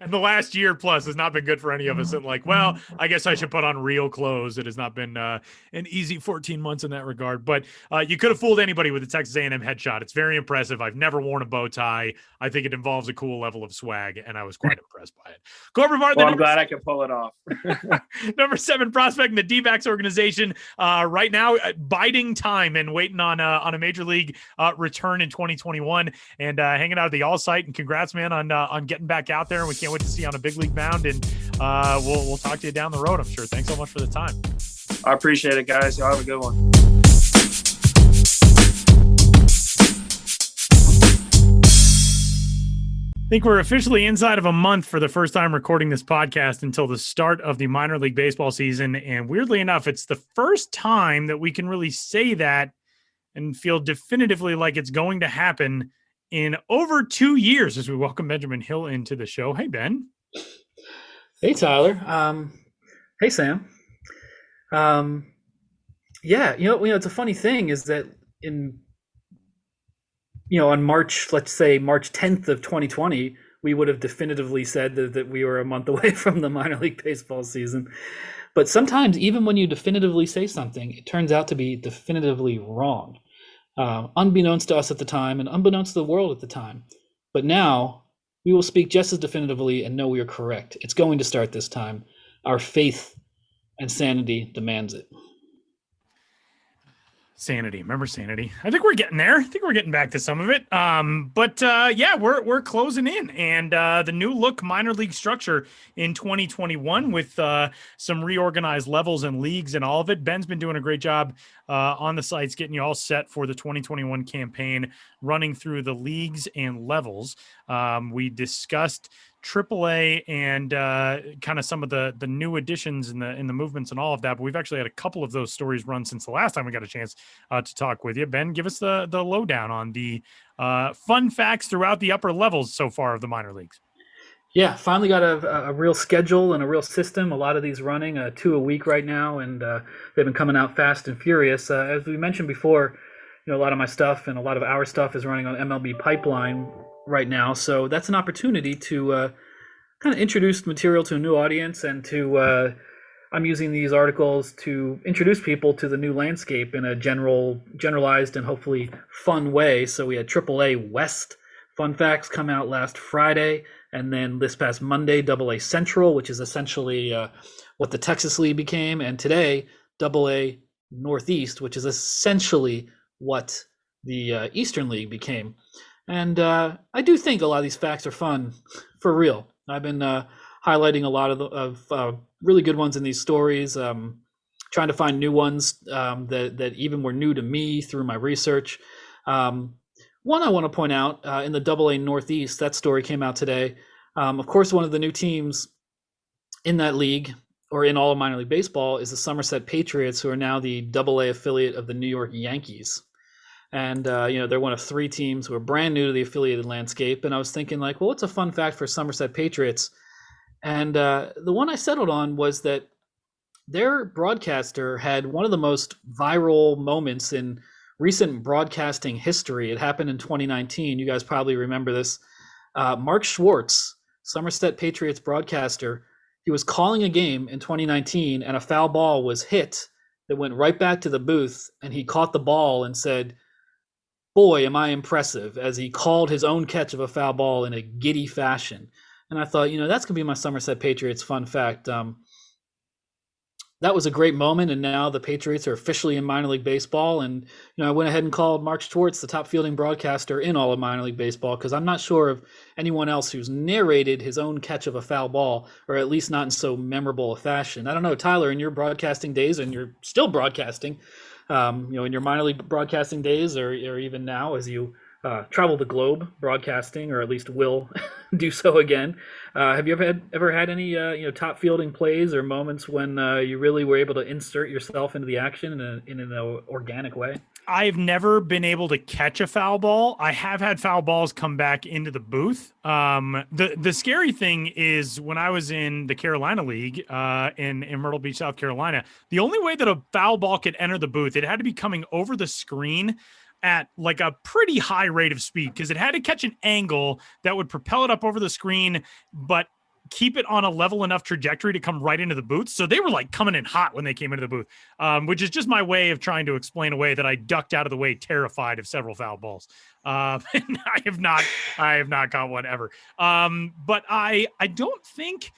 And the last year plus has not been good for any of us. And like, well, I guess I should put on real clothes. It has not been an easy 14 months in that regard. But you could have fooled anybody with the Texas A&M headshot. It's very impressive. I've never worn a bow tie. I think it involves a cool level of swag, and I was quite impressed by it. Corbin Martin, well, I'm glad I could pull it off. Number 7 prospect in the D-backs organization right now, biding time and waiting on a major league return in 2021, and hanging out at the All Site. And congrats, man, on getting back out there. We can't wait to see you on a big league mound, and we'll talk to you down the road, I'm sure. Thanks so much for the time. I appreciate it, guys. Y'all have a good one. I think we're officially inside of a month for the first time recording this podcast until the start of the minor league baseball season. And weirdly enough, it's the first time that we can really say that and feel definitively like it's going to happen in over 2 years, as we welcome Benjamin Hill into the show. Hey, Ben. Hey, Tyler. Hey, Sam. Yeah, it's a funny thing is that on March 10th of 2020, we would have definitively said that we were a month away from the minor league baseball season. But sometimes, even when you definitively say something, it turns out to be definitively wrong. Unbeknownst to us at the time and unbeknownst to the world at the time. But now we will speak just as definitively and know we are correct. It's going to start this time. Our faith and sanity demands it. Sanity. Remember sanity. I think we're getting there. I think we're getting back to some of it. But we're closing in, and the new look minor league structure in 2021 with some reorganized levels and leagues and all of it. Ben's been doing a great job on the sites, getting you all set for the 2021 campaign, running through the leagues and levels. We discussed AAA and kind of some of the new additions in the movements and all of that. But we've actually had a couple of those stories run since the last time we got a chance to talk with you. Ben, give us the lowdown on the fun facts throughout the upper levels so far of the minor leagues. Yeah, finally got a real schedule and a real system. A lot of these running 2 a week right now, and they've been coming out fast and furious. As we mentioned before, a lot of my stuff and a lot of our stuff is running on MLB Pipeline right now, so that's an opportunity to kind of introduce material to a new audience, and to I'm using these articles to introduce people to the new landscape in a generalized and hopefully fun way. So we had AAA West fun facts come out last Friday. And then this past Monday, AA Central, which is essentially what the Texas League became. And today, AA Northeast, which is essentially what the Eastern League became. And I do think a lot of these facts are fun for real. I've been highlighting a lot of really good ones in these stories, trying to find new ones that even were new to me through my research. One I want to point out in the AA Northeast, that story came out today. Of course, one of the new teams in that league, or in all of minor league baseball, is the Somerset Patriots, who are now the AA affiliate of the New York Yankees. And, they're one of 3 teams who are brand new to the affiliated landscape. And I was thinking, like, well, what's a fun fact for Somerset Patriots? And the one I settled on was that their broadcaster had one of the most viral moments in recent broadcasting history. It happened in 2019. You guys probably remember this. Mark Schwartz, Somerset Patriots broadcaster, he was calling a game in 2019, and a foul ball was hit that went right back to the booth, and he caught the ball and said, "Boy, am I impressive," as he called his own catch of a foul ball in a giddy fashion. And I thought, that's going to be my Somerset Patriots fun fact. That was a great moment, and now the Patriots are officially in minor league baseball. And I went ahead and called Mark Schwartz the top fielding broadcaster in all of minor league baseball, because I'm not sure of anyone else who's narrated his own catch of a foul ball, or at least not in so memorable a fashion. I don't know, Tyler, in your broadcasting days, and you're still broadcasting, in your minor league broadcasting days, or even now as you travel the globe broadcasting, or at least will do so again. Have you ever had any top fielding plays or moments when you really were able to insert yourself into the action in an organic way? I've never been able to catch a foul ball. I have had foul balls come back into the booth. The scary thing is, when I was in the Carolina League in Myrtle Beach, South Carolina, the only way that a foul ball could enter the booth, it had to be coming over the screen at like a pretty high rate of speed, because it had to catch an angle that would propel it up over the screen, but keep it on a level enough trajectory to come right into the booth. So they were like coming in hot when they came into the booth, which is just my way of trying to explain away that I ducked out of the way, terrified of several foul balls. And I have not caught one ever. But I don't think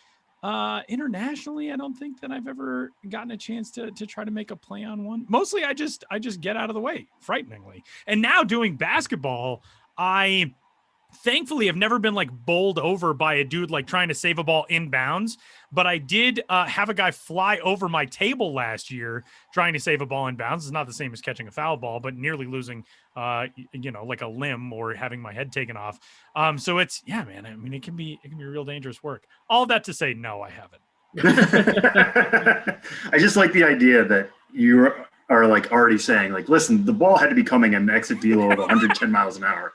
internationally, I don't think that I've ever gotten a chance to try to make a play on one. Mostly I just get out of the way, frighteningly. And now doing basketball, I thankfully have never been like bowled over by a dude like trying to save a ball inbounds, but I did have a guy fly over my table last year trying to save a ball inbounds. It's not the same as catching a foul ball, but nearly losing like a limb or having my head taken off. So it's, yeah, man, I mean, it can be real dangerous work. All that to say, no, I haven't. I just like the idea that you are like already saying, like, listen, the ball had to be coming at an exit velo of 110 miles an hour.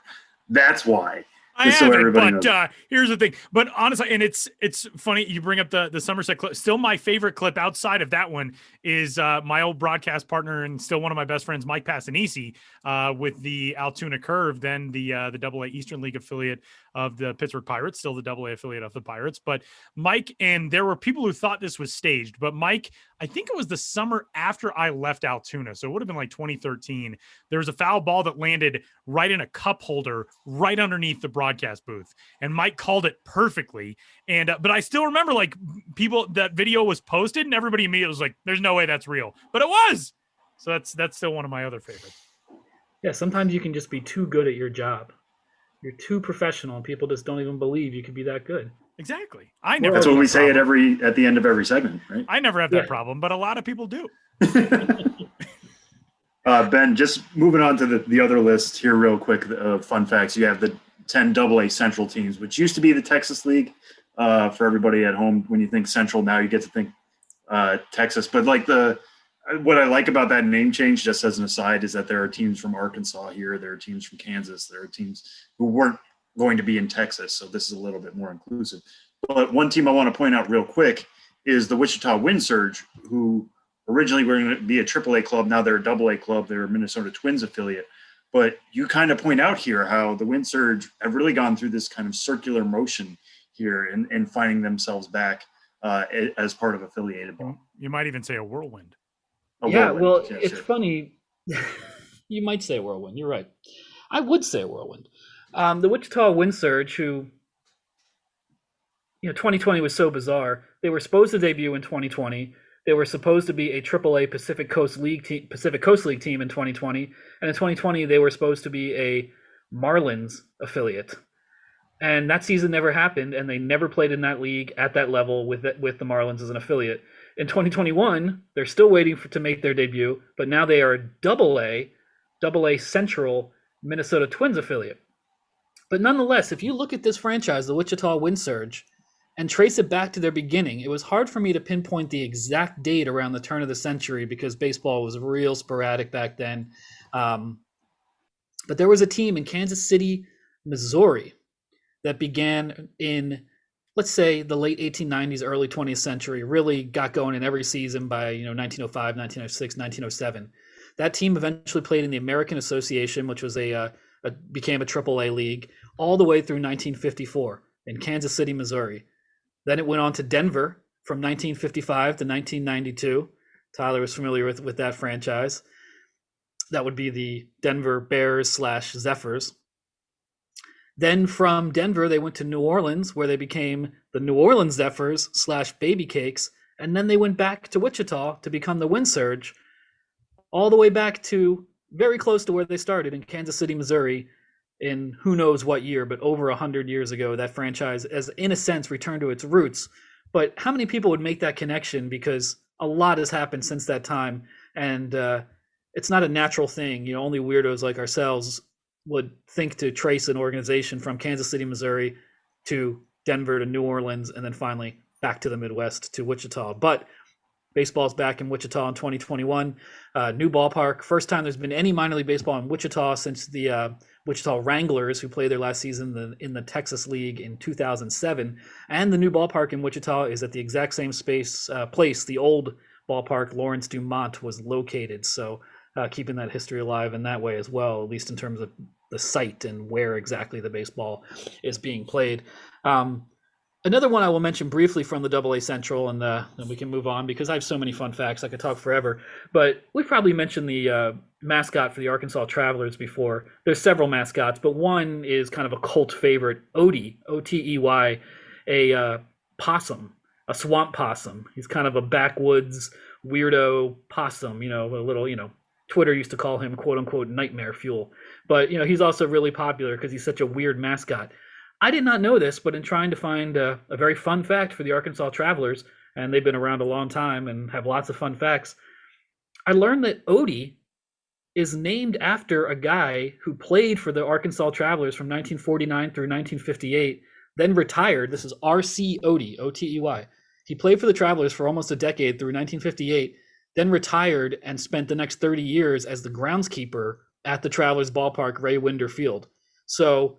That's why. I haven't, but here's the thing. But honestly, and it's funny you bring up the Somerset clip. Still, my favorite clip outside of that one is my old broadcast partner and still one of my best friends, Mike Passanisi, with the Altoona Curve, then the AA Eastern League affiliate of the Pittsburgh Pirates, still the AA affiliate of the Pirates. But Mike, and there were people who thought this was staged, but Mike, I think it was the summer after I left Altoona, so it would have been like 2013. There was a foul ball that landed right in a cup holder right underneath the broadcast booth, and Mike called it perfectly. And but I still remember, like, people, that video was posted and everybody immediately was like, there's no way that's real, but it was. So that's still one of my other favorites. Yeah, sometimes you can just be too good at your job. You're too professional and people just don't even believe you could be that good. Exactly. I never. That's what we say at the end of every segment, right? I never have that problem, but a lot of people do. Ben, just moving on to the other list here real quick of fun facts. You have the 10 AA Central teams, which used to be the Texas League. for everybody at home. When you think Central, now you get to think Texas. But like what I like about that name change, just as an aside, is that there are teams from Arkansas here, there are teams from Kansas, there are teams who weren't going to be in Texas. So this is a little bit more inclusive. But one team I want to point out real quick is the Wichita Wind Surge, who originally were going to be a AAA club. Now they're a AA club. They're a Minnesota Twins affiliate. But you kind of point out here how the Wind Surge have really gone through this kind of circular motion here and finding themselves back as part of affiliated ball. You might even say a whirlwind. Well, it's funny. You might say a whirlwind. You're right. I would say a whirlwind. The Wichita Wind Surge, who, 2020 was so bizarre. They were supposed to debut in 2020. They were supposed to be a AAA Pacific Coast League team in 2020, and in 2020 they were supposed to be a Marlins affiliate. And that season never happened, and they never played in that league at that level with the Marlins as an affiliate. In 2021, they're still waiting to make their debut, but now they are a AA Central Minnesota Twins affiliate. But nonetheless, if you look at this franchise, the Wichita Wind Surge, and trace it back to their beginning, it was hard for me to pinpoint the exact date around the turn of the century because baseball was real sporadic back then. But there was a team in Kansas City, Missouri, that began in, let's say, the late 1890s, early 20th century, really got going in every season by 1905, 1906, 1907. That team eventually played in the American Association, which was became a AAA league, all the way through 1954 in Kansas City, Missouri. Then it went on to Denver from 1955 to 1992. Tyler is familiar with that franchise. That would be the Denver Bears / Zephyrs. Then from Denver, they went to New Orleans, where they became the New Orleans Zephyrs / Baby Cakes. And then they went back to Wichita to become the Wind Surge, all the way back to very close to where they started in Kansas City, Missouri, in who knows what year, but over 100 years ago. That franchise, as in a sense, returned to its roots. But how many people would make that connection? Because a lot has happened since that time, and it's not a natural thing. Only weirdos like ourselves would think to trace an organization from Kansas City, Missouri, to Denver, to New Orleans, and then finally back to the Midwest to Wichita. But baseball's back in Wichita in 2021. New ballpark. First time there's been any minor league baseball in Wichita since the Wichita Wranglers, who played their last season in the Texas League in 2007. And the new ballpark in Wichita is at the exact same place the old ballpark Lawrence Dumont was located. So keeping that history alive in that way as well, at least in terms of the site and where exactly the baseball is being played. Another one I will mention briefly from the AA Central, and then we can move on because I have so many fun facts. I could talk forever. But we've probably mentioned the mascot for the Arkansas Travelers before. There's several mascots, but one is kind of a cult favorite, Otey, O-T-E-Y, a possum, a swamp possum. He's kind of a backwoods weirdo possum, a little, Twitter used to call him, quote unquote, nightmare fuel. But, he's also really popular because he's such a weird mascot. I did not know this, but in trying to find a very fun fact for the Arkansas Travelers, and they've been around a long time and have lots of fun facts, I learned that Otey is named after a guy who played for the Arkansas Travelers from 1949 through 1958, then retired. This is R.C. Otey, O-T-E-Y. He played for the Travelers for almost a decade through 1958, then retired and spent the next 30 years as the groundskeeper at the Travelers ballpark, Ray Winder Field. So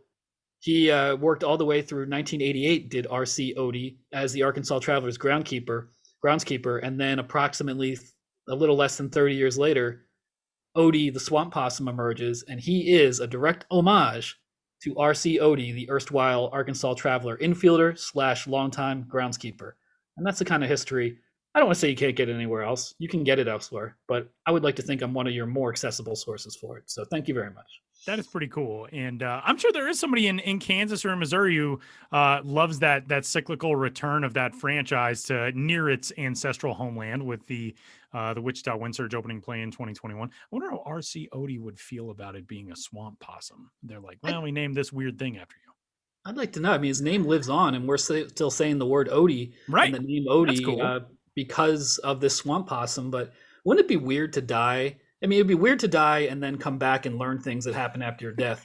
he worked all the way through 1988, did R.C. Otey, as the Arkansas Travelers groundskeeper, and then approximately a little less than 30 years later, Otey the Swamp Possum emerges, and he is a direct homage to R.C. Otey, the erstwhile Arkansas Traveler infielder / longtime groundskeeper. And that's the kind of history. I don't want to say you can't get it anywhere else. You can get it elsewhere, but I would like to think I'm one of your more accessible sources for it. So thank you very much. That is pretty cool. And I'm sure there is somebody in Kansas or in Missouri who loves that cyclical return of that franchise to near its ancestral homeland with the Wichita Wind Surge opening play in 2021. I wonder how R.C. Otey would feel about it being a swamp possum. They're like, well, we named this weird thing after you. I'd like to know. I mean, his name lives on, and we're still saying the word Otey, right? And the name Otey cool. Because of this swamp possum. But wouldn't it be weird to die? I mean, it'd be weird to die and then come back and learn things that happen after your death.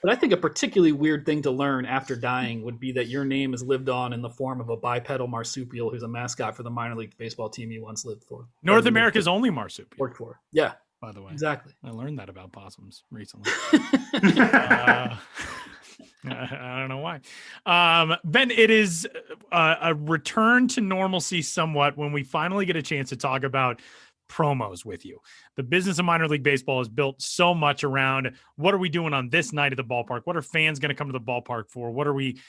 But I think a particularly weird thing to learn after dying would be that your name is lived on in the form of a bipedal marsupial who's a mascot for the minor league baseball team you once lived for. North America's only marsupial. Worked for. Yeah. By the way. Exactly. I learned that about possums recently. I don't know why. Ben, it is a return to normalcy somewhat when we finally get a chance to talk about promos with you. The business of minor league baseball is built so much around what are we doing on this night at the ballpark? What are fans going to come to the ballpark for? What are we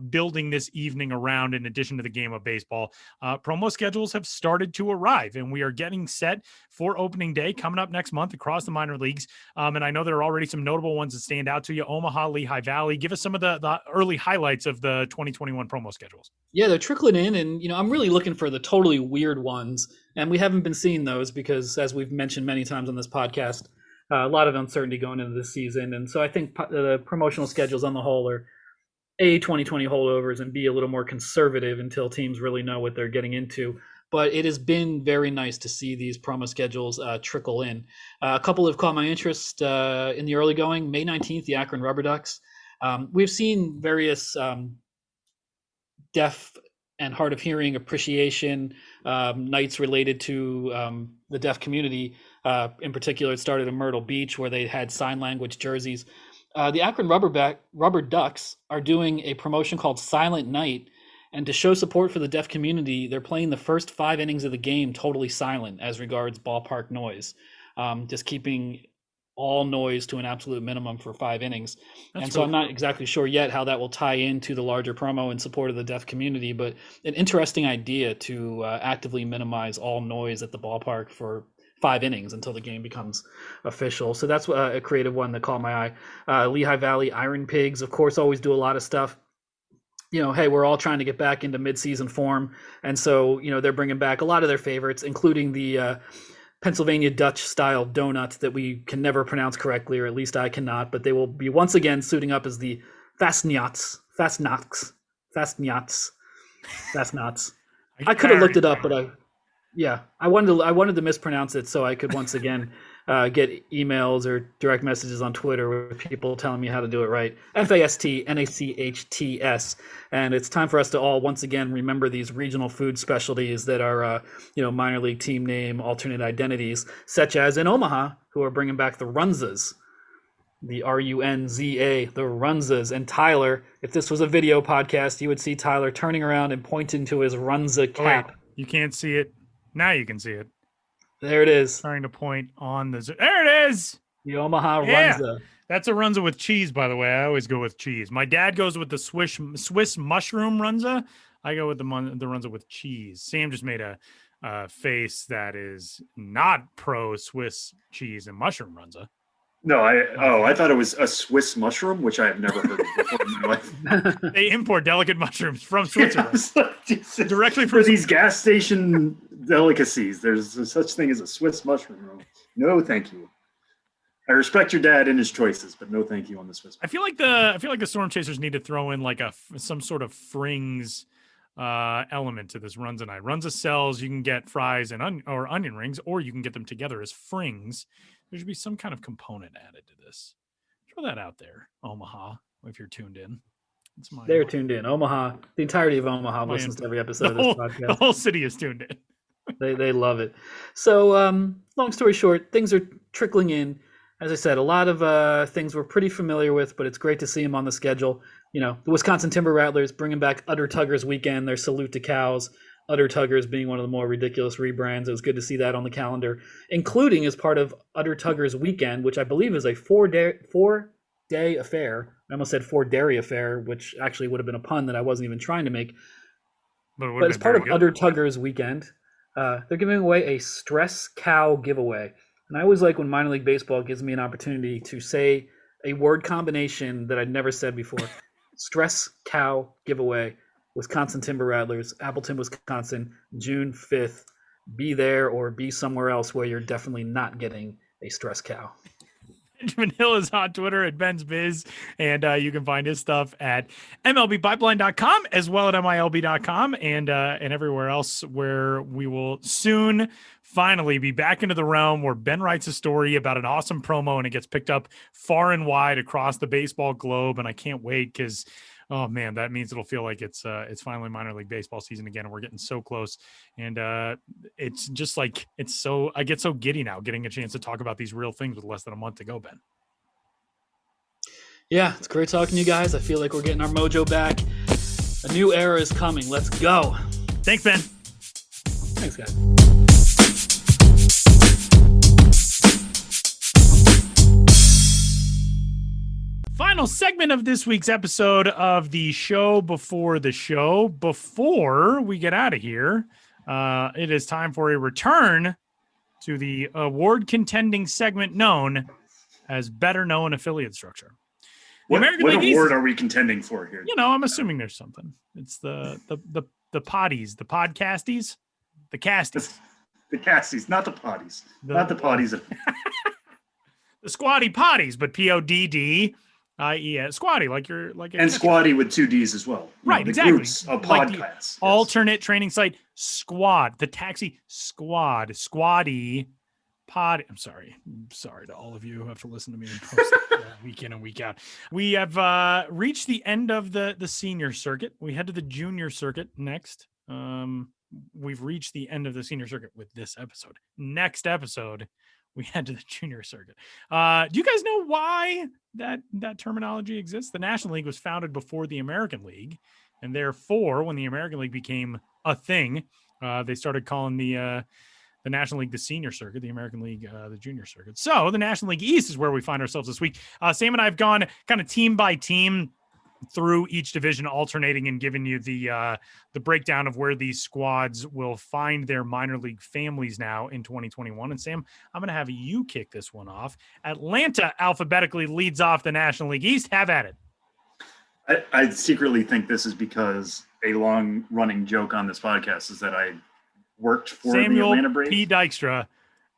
building this evening around in addition to the game of baseball? Promo schedules have started to arrive, and we are getting set for opening day coming up next month across the minor leagues. And I know there are already some notable ones that stand out to you. Omaha, Lehigh Valley. Give us some of the early highlights of the 2021 promo schedules. Yeah, they're trickling in, and I'm really looking for the totally weird ones, and we haven't been seeing those because, as we've mentioned many times on this podcast, a lot of uncertainty going into this season, and so I think the promotional schedules on the whole are A, 2020 holdovers, and B, a little more conservative until teams really know what they're getting into. But it has been very nice to see these promo schedules trickle in. A couple have caught my interest in the early going. May 19th, the Akron Rubber Ducks. We've seen various deaf and hard of hearing appreciation nights related to the deaf community. In particular, it started in Myrtle Beach where they had sign language jerseys. The Akron Rubber Ducks are doing a promotion called Silent Night. And to show support for the deaf community, they're playing the first 5 innings of the game totally silent as regards ballpark noise, just keeping all noise to an absolute minimum for 5 innings. That's so I'm not exactly sure yet how that will tie into the larger promo in support of the deaf community, but an interesting idea to actively minimize all noise at the ballpark for 5 innings until the game becomes official. So that's a creative one that caught my eye. Lehigh Valley Iron Pigs, of course, always do a lot of stuff. Hey, we're all trying to get back into midseason form. And so, they're bringing back a lot of their favorites, including the Pennsylvania Dutch style donuts that we can never pronounce correctly, or at least I cannot, but they will be once again suiting up as the Fastnats. I could have looked it up, but I wanted to mispronounce it so I could once again get emails or direct messages on Twitter with people telling me how to do it right. Fastnachts. And it's time for us to all once again remember these regional food specialties that are, minor league team name alternate identities, such as in Omaha, who are bringing back the Runzas, the Runza, the Runzas. And Tyler, if this was a video podcast, you would see Tyler turning around and pointing to his Runza cap. Wait, you can't see it. Now you can see it. There it is. Trying to point on there it is. The Omaha Runza. That's a Runza with cheese, by the way. I always go with cheese. My dad goes with the Swiss mushroom Runza. I go with the Runza with cheese. Sam just made a face that is not pro Swiss cheese and mushroom Runza. No, I thought it was a Swiss mushroom, which I have never heard of before in my life. They import delicate mushrooms from Switzerland. Directly for these gas station delicacies. There's such thing as a Swiss mushroom. No, thank you. I respect your dad and his choices, but no thank you on the Swiss mushroom. I feel like the Storm Chasers need to throw in like some sort of frings element to this Runza night. Runza sells, you can get fries and or onion rings, or you can get them together as frings. There should be some kind of component added to this. Throw that out there, Omaha, if you're tuned in. They're tuned in. Omaha, the entirety of Omaha listens to every episode of this podcast. The whole city is tuned in. They love it. So, long story short, things are trickling in. As I said, a lot of things we're pretty familiar with, but it's great to see them on the schedule. The Wisconsin Timber Rattlers bringing back Udder Tuggers Weekend, their salute to cows. Udder Tuggers being one of the more ridiculous rebrands. It was good to see that on the calendar, including as part of Udder Tuggers Weekend, which I believe is a 4-day affair. I almost said 4-dairy affair, which actually would have been a pun that I wasn't even trying to make. But as part of Udder Tuggers Weekend, they're giving away a Stress Cow giveaway. And I always like when minor league baseball gives me an opportunity to say a word combination that I'd never said before. Stress Cow giveaway. Wisconsin Timber Rattlers, Appleton, Wisconsin, June 5th. Be there or be somewhere else where you're definitely not getting a stress cow. Benjamin Hill is on Twitter at Ben's Biz, and you can find his stuff at MLBpipeline.com as well at MILB.com and everywhere else where we will soon finally be back into the realm where Ben writes a story about an awesome promo and it gets picked up far and wide across the baseball globe. And I can't wait because, oh man, that means it'll feel like it's finally minor league baseball season again. And we're getting so close. And it's just like, I get so giddy now getting a chance to talk about these real things with less than a month to go, Ben. Yeah, it's great talking to you guys. I feel like we're getting our mojo back. A new era is coming. Let's go. Thanks, Ben. Thanks, guys. Final segment of this week's episode of the show before the show. Before we get out of here, it is time for a return to the award contending segment known as Better Known Affiliate Structure. What League award East, are we contending for here? I'm assuming there's something. It's the potties, the podcasties, the casties. The casties, not the potties. Not the potties. The squatty potties, but PODD. Squatty, and squatty with 2 D's as well. Right, the exactly. Groups of podcasts. Alternate training site squad, the taxi squad, squatty pod. I'm sorry to all of you who have to listen to me in post week in and week out. We have reached the end of the senior circuit. We head to the junior circuit next. We've reached the end of the senior circuit with this episode. Next episode, we head to the junior circuit. Do you guys know why that terminology exists? The National League was founded before the American League, and therefore, when the American League became a thing, they started calling the National League the senior circuit, the American League the junior circuit. So the National League East is where we find ourselves this week. Sam and I have gone kind of team by team through each division, alternating and giving you the breakdown of where these squads will find their minor league families now in 2021. And Sam, I'm going to have you kick this one off. Atlanta alphabetically leads off the National League East. Have at it. I secretly think this is because a long-running joke on this podcast is that I worked for the Atlanta Braves. P. Dykstra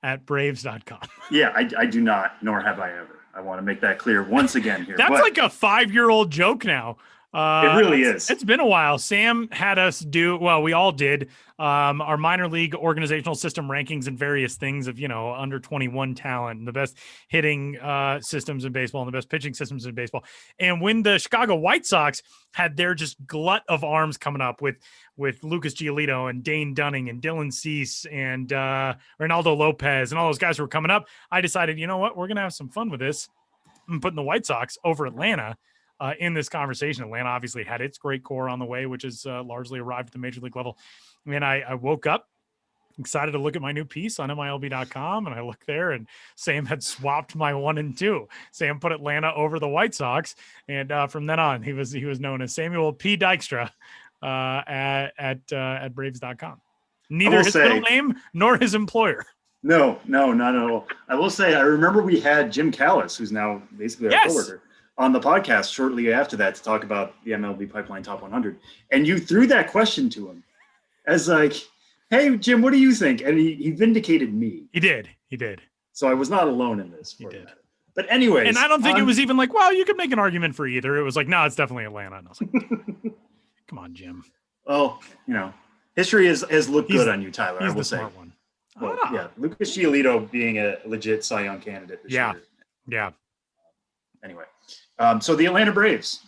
at Braves.com. Yeah, I do not, nor have I ever. I want to make that clear once again here. That's like a 5-year-old joke now. It really is. It's been a while. Sam had us we all did our minor league organizational system rankings and various things of, under 21 talent and the best hitting systems in baseball and the best pitching systems in baseball. And when the Chicago White Sox had their just glut of arms coming up with Lucas Giolito and Dane Dunning and Dylan Cease and Reynaldo Lopez and all those guys who were coming up, I decided, you know what, we're going to have some fun with this. I'm putting the White Sox over Atlanta in this conversation. Atlanta obviously had its great core on the way, which has largely arrived at the major league level. And I woke up excited to look at my new piece on MILB.com, and I looked there and Sam had swapped my 1 and 2. Sam put Atlanta over the White Sox. And from then on, he was known as Samuel P. Dykstra at Braves.com. Neither his middle name nor his employer. No, not at all. I will say, I remember we had Jim Callis, who's now basically our coworker, on the podcast shortly after that to talk about the MLB Pipeline Top 100. And you threw that question to him as like, hey, Jim, what do you think? And he vindicated me. He did. So I was not alone in this. He did. But anyways. And I don't think it was even like, well, you could make an argument for either. It was like, no, it's definitely Atlanta. And I was like, come on, Jim. Well, history has looked good on you, Tyler. He's I will the say. Smart one. Well, yeah, Lucas Giolito being a legit Cy Young candidate this year. Yeah. Anyway, so the Atlanta Braves,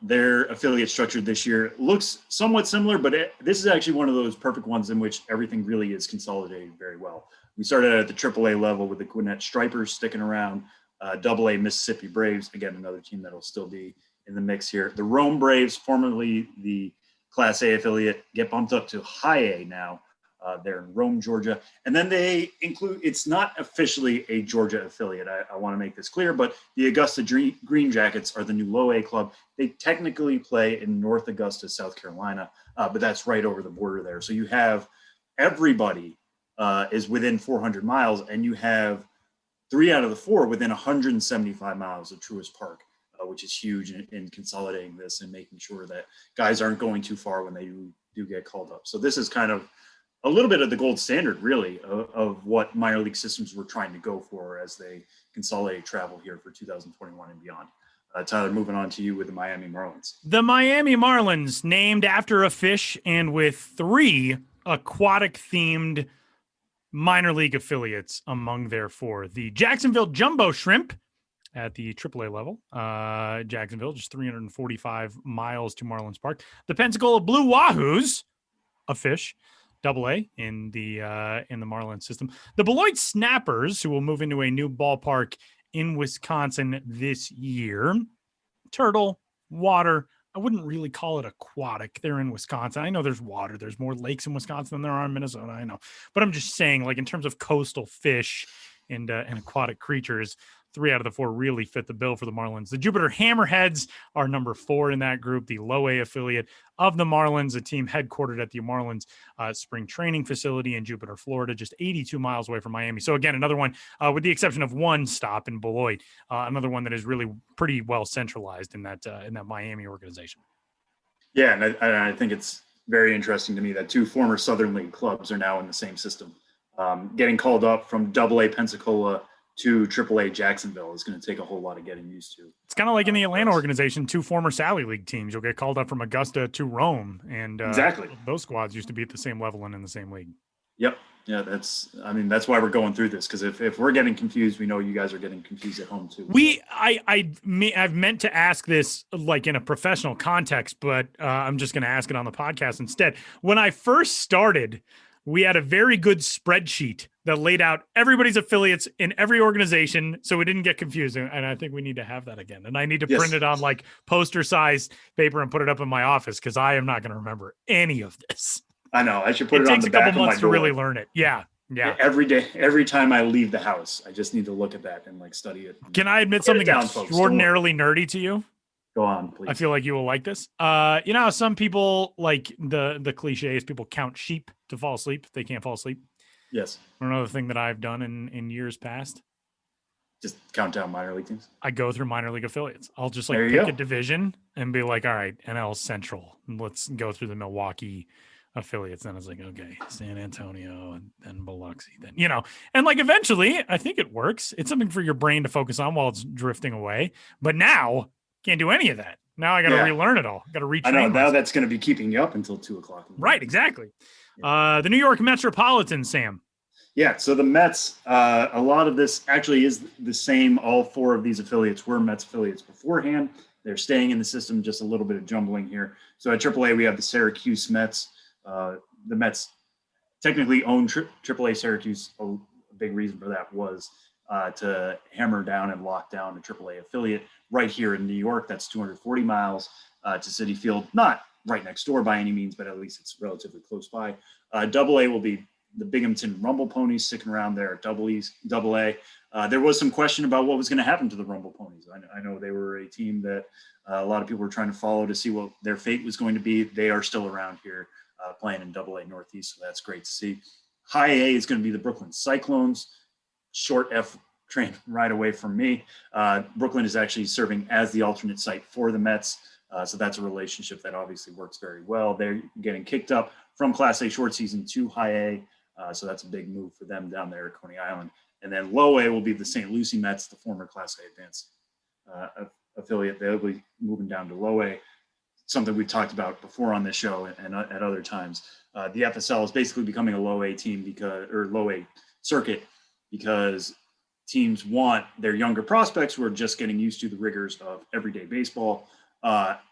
their affiliate structure this year looks somewhat similar, but this is actually one of those perfect ones in which everything really is consolidated very well. We started at the AAA level with the Gwinnett Stripers sticking around, AA Mississippi Braves, again, another team that'll still be in the mix here. The Rome Braves, formerly the Class A affiliate, get bumped up to High A now. They're in Rome, Georgia. And then they include, it's not officially a Georgia affiliate. I want to make this clear, but the Augusta Green Jackets are the new low A club. They technically play in North Augusta, South Carolina, but that's right over the border there. So you have everybody is within 400 miles, and you have 3 out of the 4 within 175 miles of Truist Park, which is huge in consolidating this and making sure that guys aren't going too far when they do get called up. So this is kind of a little bit of the gold standard, really, of what minor league systems were trying to go for as they consolidate travel here for 2021 and beyond. Tyler, moving on to you with the Miami Marlins. The Miami Marlins, named after a fish and with 3 aquatic-themed minor league affiliates among their 4. The Jacksonville Jumbo Shrimp at the AAA level. Jacksonville, just 345 miles to Marlins Park. The Pensacola Blue Wahoos, a fish, AA in the Marlins system. The Beloit Snappers, who will move into a new ballpark in Wisconsin this year. Turtle, water. I wouldn't really call it aquatic. They're in Wisconsin. I know there's water. There's more lakes in Wisconsin than there are in Minnesota. I know. But I'm just saying, like, in terms of coastal fish and aquatic creatures, 3 out of the 4 really fit the bill for the Marlins. The Jupiter Hammerheads are number 4 in that group, the low A affiliate of the Marlins, a team headquartered at the Marlins spring training facility in Jupiter, Florida, just 82 miles away from Miami. So again, another one, with the exception of one stop in Beloit, another one that is really pretty well centralized in that Miami organization. Yeah, and I think it's very interesting to me that 2 former Southern League clubs are now in the same system. Getting called up from AA Pensacola to AAA Jacksonville is going to take a whole lot of getting used to. It's kind of like in the Atlanta organization, 2 former Sally League teams. You'll get called up from Augusta to Rome, and exactly, those squads used to be at the same level and in the same league. Yep. Yeah, that's why we're going through this, because if we're getting confused, we know you guys are getting confused at home too. I've meant to ask this like in a professional context, but I'm just going to ask it on the podcast instead. When I first started, we had a very good spreadsheet that laid out everybody's affiliates in every organization, so we didn't get confused. And I think we need to have that again. And I need to print it on like poster size paper and put it up in my office, because I am not going to remember any of this. I know. I should put it on the back of my door. It takes a couple months to really learn it. Yeah. Every day, every time I leave the house, I just need to look at that and like study it. Can I admit something extraordinarily nerdy to you? Go on, please. I feel like you will like this. You know how some people, like the cliche is people count sheep to fall asleep. They can't fall asleep. Yes. Another thing that I've done in years past. Just count down minor league teams. I go through minor league affiliates. I'll just like pick a division and be like, all right, NL Central. Let's go through the Milwaukee affiliates. Then I was like, okay, San Antonio and then Biloxi. Then, you know, and like eventually I think it works. It's something for your brain to focus on while it's drifting away. But now can't do any of that. Now I got to relearn it all. Got to retrain. I know. Now that's going to be keeping you up until 2:00. Right. Exactly. The New York Metropolitans, Sam. Yeah. So the Mets, a lot of this actually is the same. All 4 of these affiliates were Mets affiliates beforehand. They're staying in the system, just a little bit of jumbling here. So at AAA, we have the Syracuse Mets. The Mets technically own AAA Syracuse. A big reason for that was to hammer down and lock down a AAA affiliate right here in New York. That's 240 miles to Citi Field. Not right next door by any means, but at least it's relatively close by. AA will be the Binghamton Rumble Ponies, sticking around there at AA. There was some question about what was going to happen to the Rumble Ponies. I know they were a team that a lot of people were trying to follow to see what their fate was going to be. They are still around here playing in AA Northeast, so that's great to see. High A is going to be the Brooklyn Cyclones. Short F train right away from me. Brooklyn is actually serving as the alternate site for the Mets. So that's a relationship that obviously works very well. They're getting kicked up from Class A short season to High A. So that's a big move for them down there at Coney Island. And then Low A will be the St. Lucie Mets, the former Class A advanced affiliate. They'll be moving down to Low A, something we talked about before on this show and at other times. The FSL is basically becoming a Low A team Low A circuit, because teams want their younger prospects who are just getting used to the rigors of everyday baseball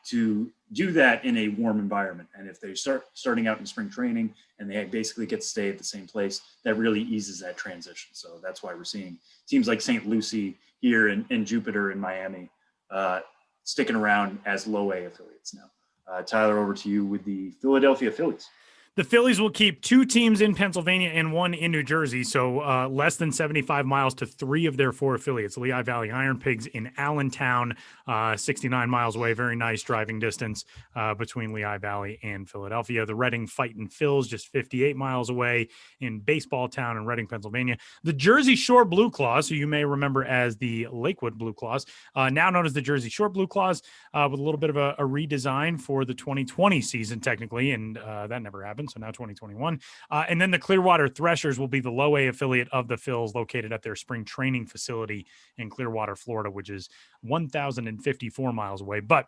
to do that in a warm environment. And if they starting out in spring training and they basically get to stay at the same place, that really eases that transition. So that's why we're seeing teams like St. Lucie here in Jupiter and Miami sticking around as Low A affiliates now. Tyler, over to you with the Philadelphia Phillies. The Phillies will keep 2 teams in Pennsylvania and 1 in New Jersey, so less than 75 miles to 3 of their 4 affiliates. Lehigh Valley Iron Pigs in Allentown, 69 miles away. Very nice driving distance between Lehigh Valley and Philadelphia. The Reading Fightin' Phils, just 58 miles away in Baseball Town in Reading, Pennsylvania. The Jersey Shore Blue Claws, who you may remember as the Lakewood Blue Claws, now known as the Jersey Shore Blue Claws, with a little bit of a redesign for the 2020 season, technically, and that never happened. happened. So now 2021. And then the Clearwater Threshers will be the low A affiliate of the Phils, located at their spring training facility in Clearwater, Florida, which is 1,054 miles away. But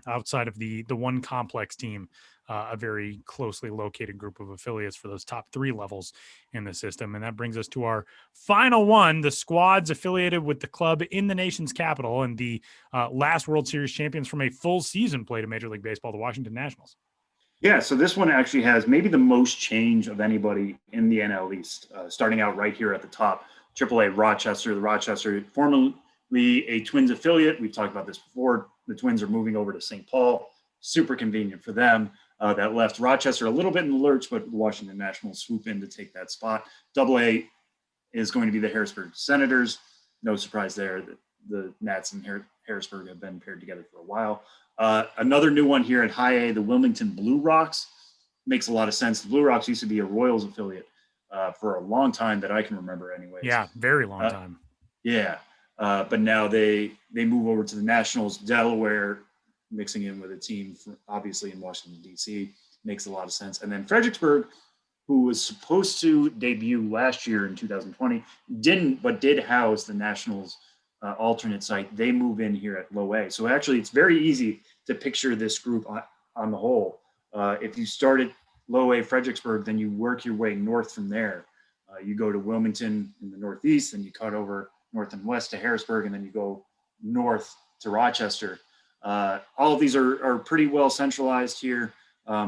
outside of the one complex team, a very closely located group of affiliates for those top 3 levels in the system. And that brings us to our final one, the squads affiliated with the club in the nation's capital, and the last World Series champions from a full season played in Major League Baseball, the Washington Nationals. Yeah, so this one actually has maybe the most change of anybody in the NL East, starting out right here at the top. AAA Rochester, the Rochester, formerly a Twins affiliate. We've talked about this before. The Twins are moving over to St. Paul. Super convenient for them. That left Rochester a little bit in the lurch, but the Washington Nationals swoop in to take that spot. AA is going to be the Harrisburg Senators. No surprise there. The Nats and Harrisburg have been paired together for a while. Another new one here at High A, the Wilmington Blue Rocks. Makes a lot of sense. The Blue Rocks used to be a Royals affiliate for a long time that I can remember anyways. Yeah, very long time. Yeah. But now they move over to the Nationals. Delaware mixing in with a team obviously in Washington, D.C. makes a lot of sense. And then Fredericksburg, who was supposed to debut last year in 2020, didn't, but did house the Nationals alternate site. They move in here at low A. So actually it's very easy to picture this group on the whole. If you start at low A Fredericksburg, then you work your way north from there. You go to Wilmington in the Northeast, and you cut over north and west to Harrisburg, and then you go north to Rochester. All of these are pretty well centralized here.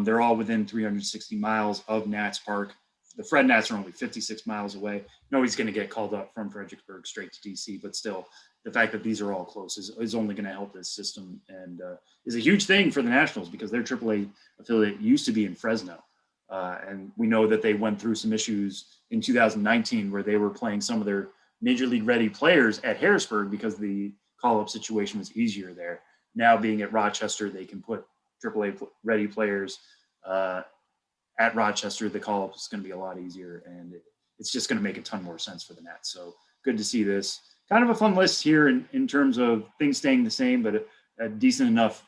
They're all within 360 miles of Nats Park. The Fred Nats are only 56 miles away. Nobody's going to get called up from Fredericksburg straight to DC, but still, the fact that these are all close is only going to help this system, and is a huge thing for the Nationals because their AAA affiliate used to be in Fresno. And we know that they went through some issues in 2019 where they were playing some of their major league ready players at Harrisburg because the call-up situation was easier there. Now being at Rochester, they can put AAA ready players at Rochester. The call-up is going to be a lot easier, and it's just going to make a ton more sense for the Nats. So good to see this. Kind of a fun list here in terms of things staying the same, but a decent enough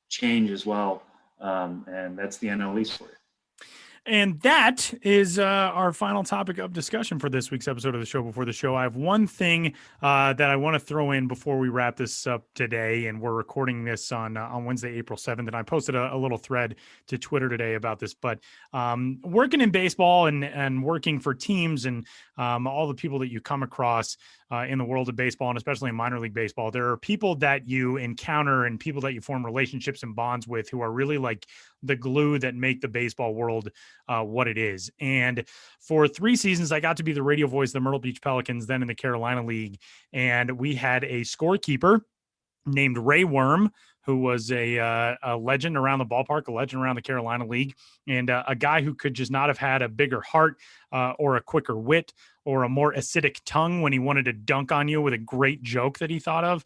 change as well. And that's the NL East for you. And that is our final topic of discussion for this week's episode of the Show Before the Show. I have one thing that I want to throw in before we wrap this up today, and we're recording this on Wednesday, April 7th, and I posted a little thread to Twitter today about this, but working in baseball and working for teams and all the people that you come across in the world of baseball, and especially in minor league baseball, there are people that you encounter and people that you form relationships and bonds with who are really like the glue that make the baseball world what it is. And for 3 seasons, I got to be the radio voice of the Myrtle Beach Pelicans, then in the Carolina League. And we had a scorekeeper named Ray Worm, who was a legend around the ballpark, a legend around the Carolina League, and a guy who could just not have had a bigger heart or a quicker wit or a more acidic tongue when he wanted to dunk on you with a great joke that he thought of.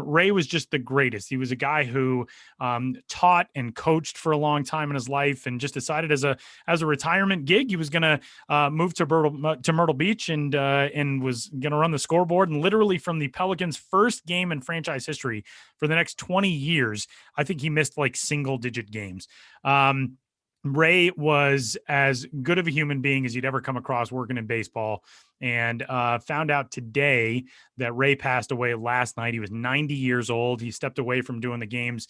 Ray was just the greatest. He was a guy who taught and coached for a long time in his life, and just decided as a retirement gig, he was going to move to Myrtle Beach and was going to run the scoreboard. And literally from the Pelicans' first game in franchise history for the next 20 years, I think he missed like single-digit games. Ray was as good of a human being as you'd ever come across working in baseball, and found out today that Ray passed away last night. He was 90 years old. He stepped away from doing the games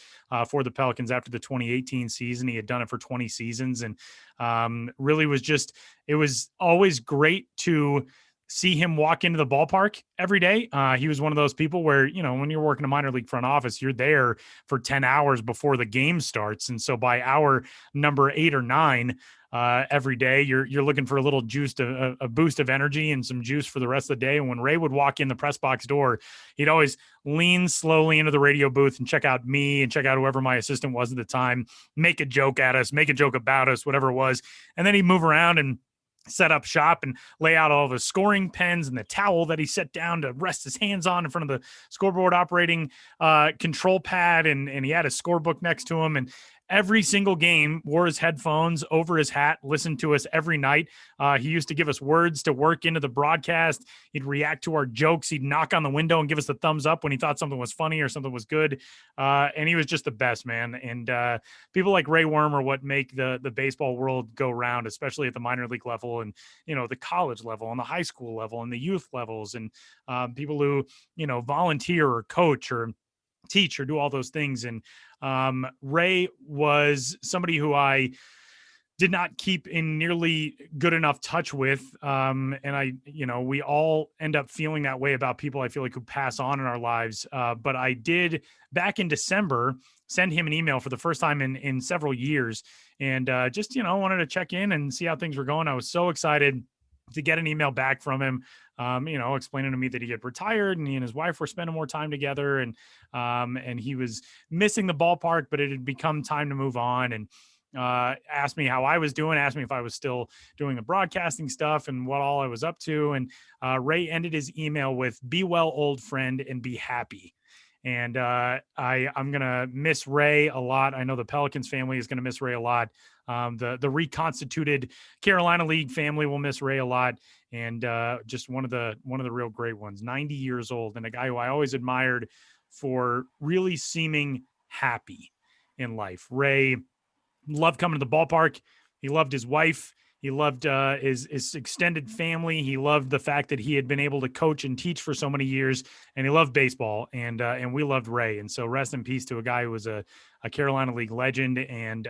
for the Pelicans after the 2018 season. He had done it for 20 seasons, and really was just, it was always great to see him walk into the ballpark every day. He was one of those people where, you know, when you're working a minor league front office, you're there for 10 hours before the game starts. And so by hour number 8 or 9 every day, you're looking for a little juice, a boost of energy and some juice for the rest of the day. And when Ray would walk in the press box door, he'd always lean slowly into the radio booth and check out me and check out whoever my assistant was at the time, make a joke at us, make a joke about us, whatever it was. And then he'd move around and set up shop and lay out all of his scoring pens and the towel that he set down to rest his hands on in front of the scoreboard operating control pad. And he had a scorebook next to him. And every single game, wore his headphones over his hat, listened to us every night. He used to give us words to work into the broadcast. He'd react to our jokes. He'd knock on the window and give us the thumbs up when he thought something was funny or something was good. And he was just the best, man. And people like Ray Worm are what make the baseball world go round, especially at the minor league level and, the college level and the high school level and the youth levels, and people who, volunteer or coach or teach or do all those things. And Ray was somebody who I did not keep in nearly good enough touch with. And we all end up feeling that way about people I feel like who pass on in our lives. But I did back in December send him an email for the first time in several years, and just wanted to check in and see how things were going. I was so excited to get an email back from him, explaining to me that he had retired and he and his wife were spending more time together, and he was missing the ballpark, but it had become time to move on, and asked me how I was doing, asked me if I was still doing the broadcasting stuff and what all I was up to. And Ray ended his email with, "Be well, old friend, and be happy." And I'm going to miss Ray a lot. I know the Pelicans family is going to miss Ray a lot. The reconstituted Carolina League family will miss Ray a lot. And just one of the real great ones, 90 years old, and a guy who I always admired for really seeming happy in life. Ray loved coming to the ballpark. He loved his wife. He loved his extended family. He loved the fact that he had been able to coach and teach for so many years, and he loved baseball. And we loved Ray. And so rest in peace to a guy who was a Carolina League legend and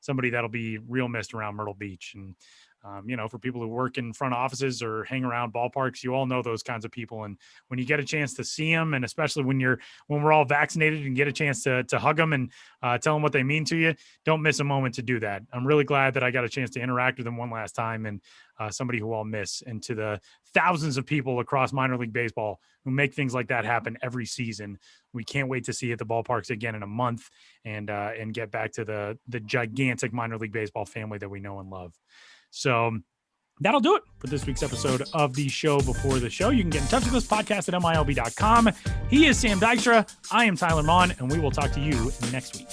somebody that'll be real missed around Myrtle Beach. And for people who work in front offices or hang around ballparks, you all know those kinds of people. And when you get a chance to see them, and especially when we're all vaccinated and get a chance to hug them and tell them what they mean to you, don't miss a moment to do that. I'm really glad that I got a chance to interact with them one last time, and somebody who I'll miss. And to the thousands of people across minor league baseball who make things like that happen every season, we can't wait to see you at the ballparks again in a month and get back to the gigantic minor league baseball family that we know and love. So that'll do it for this week's episode of the Show Before the Show. You can get in touch with us, podcast at MILB.com. He is Sam Dykstra. I am Tyler Maun, and we will talk to you next week.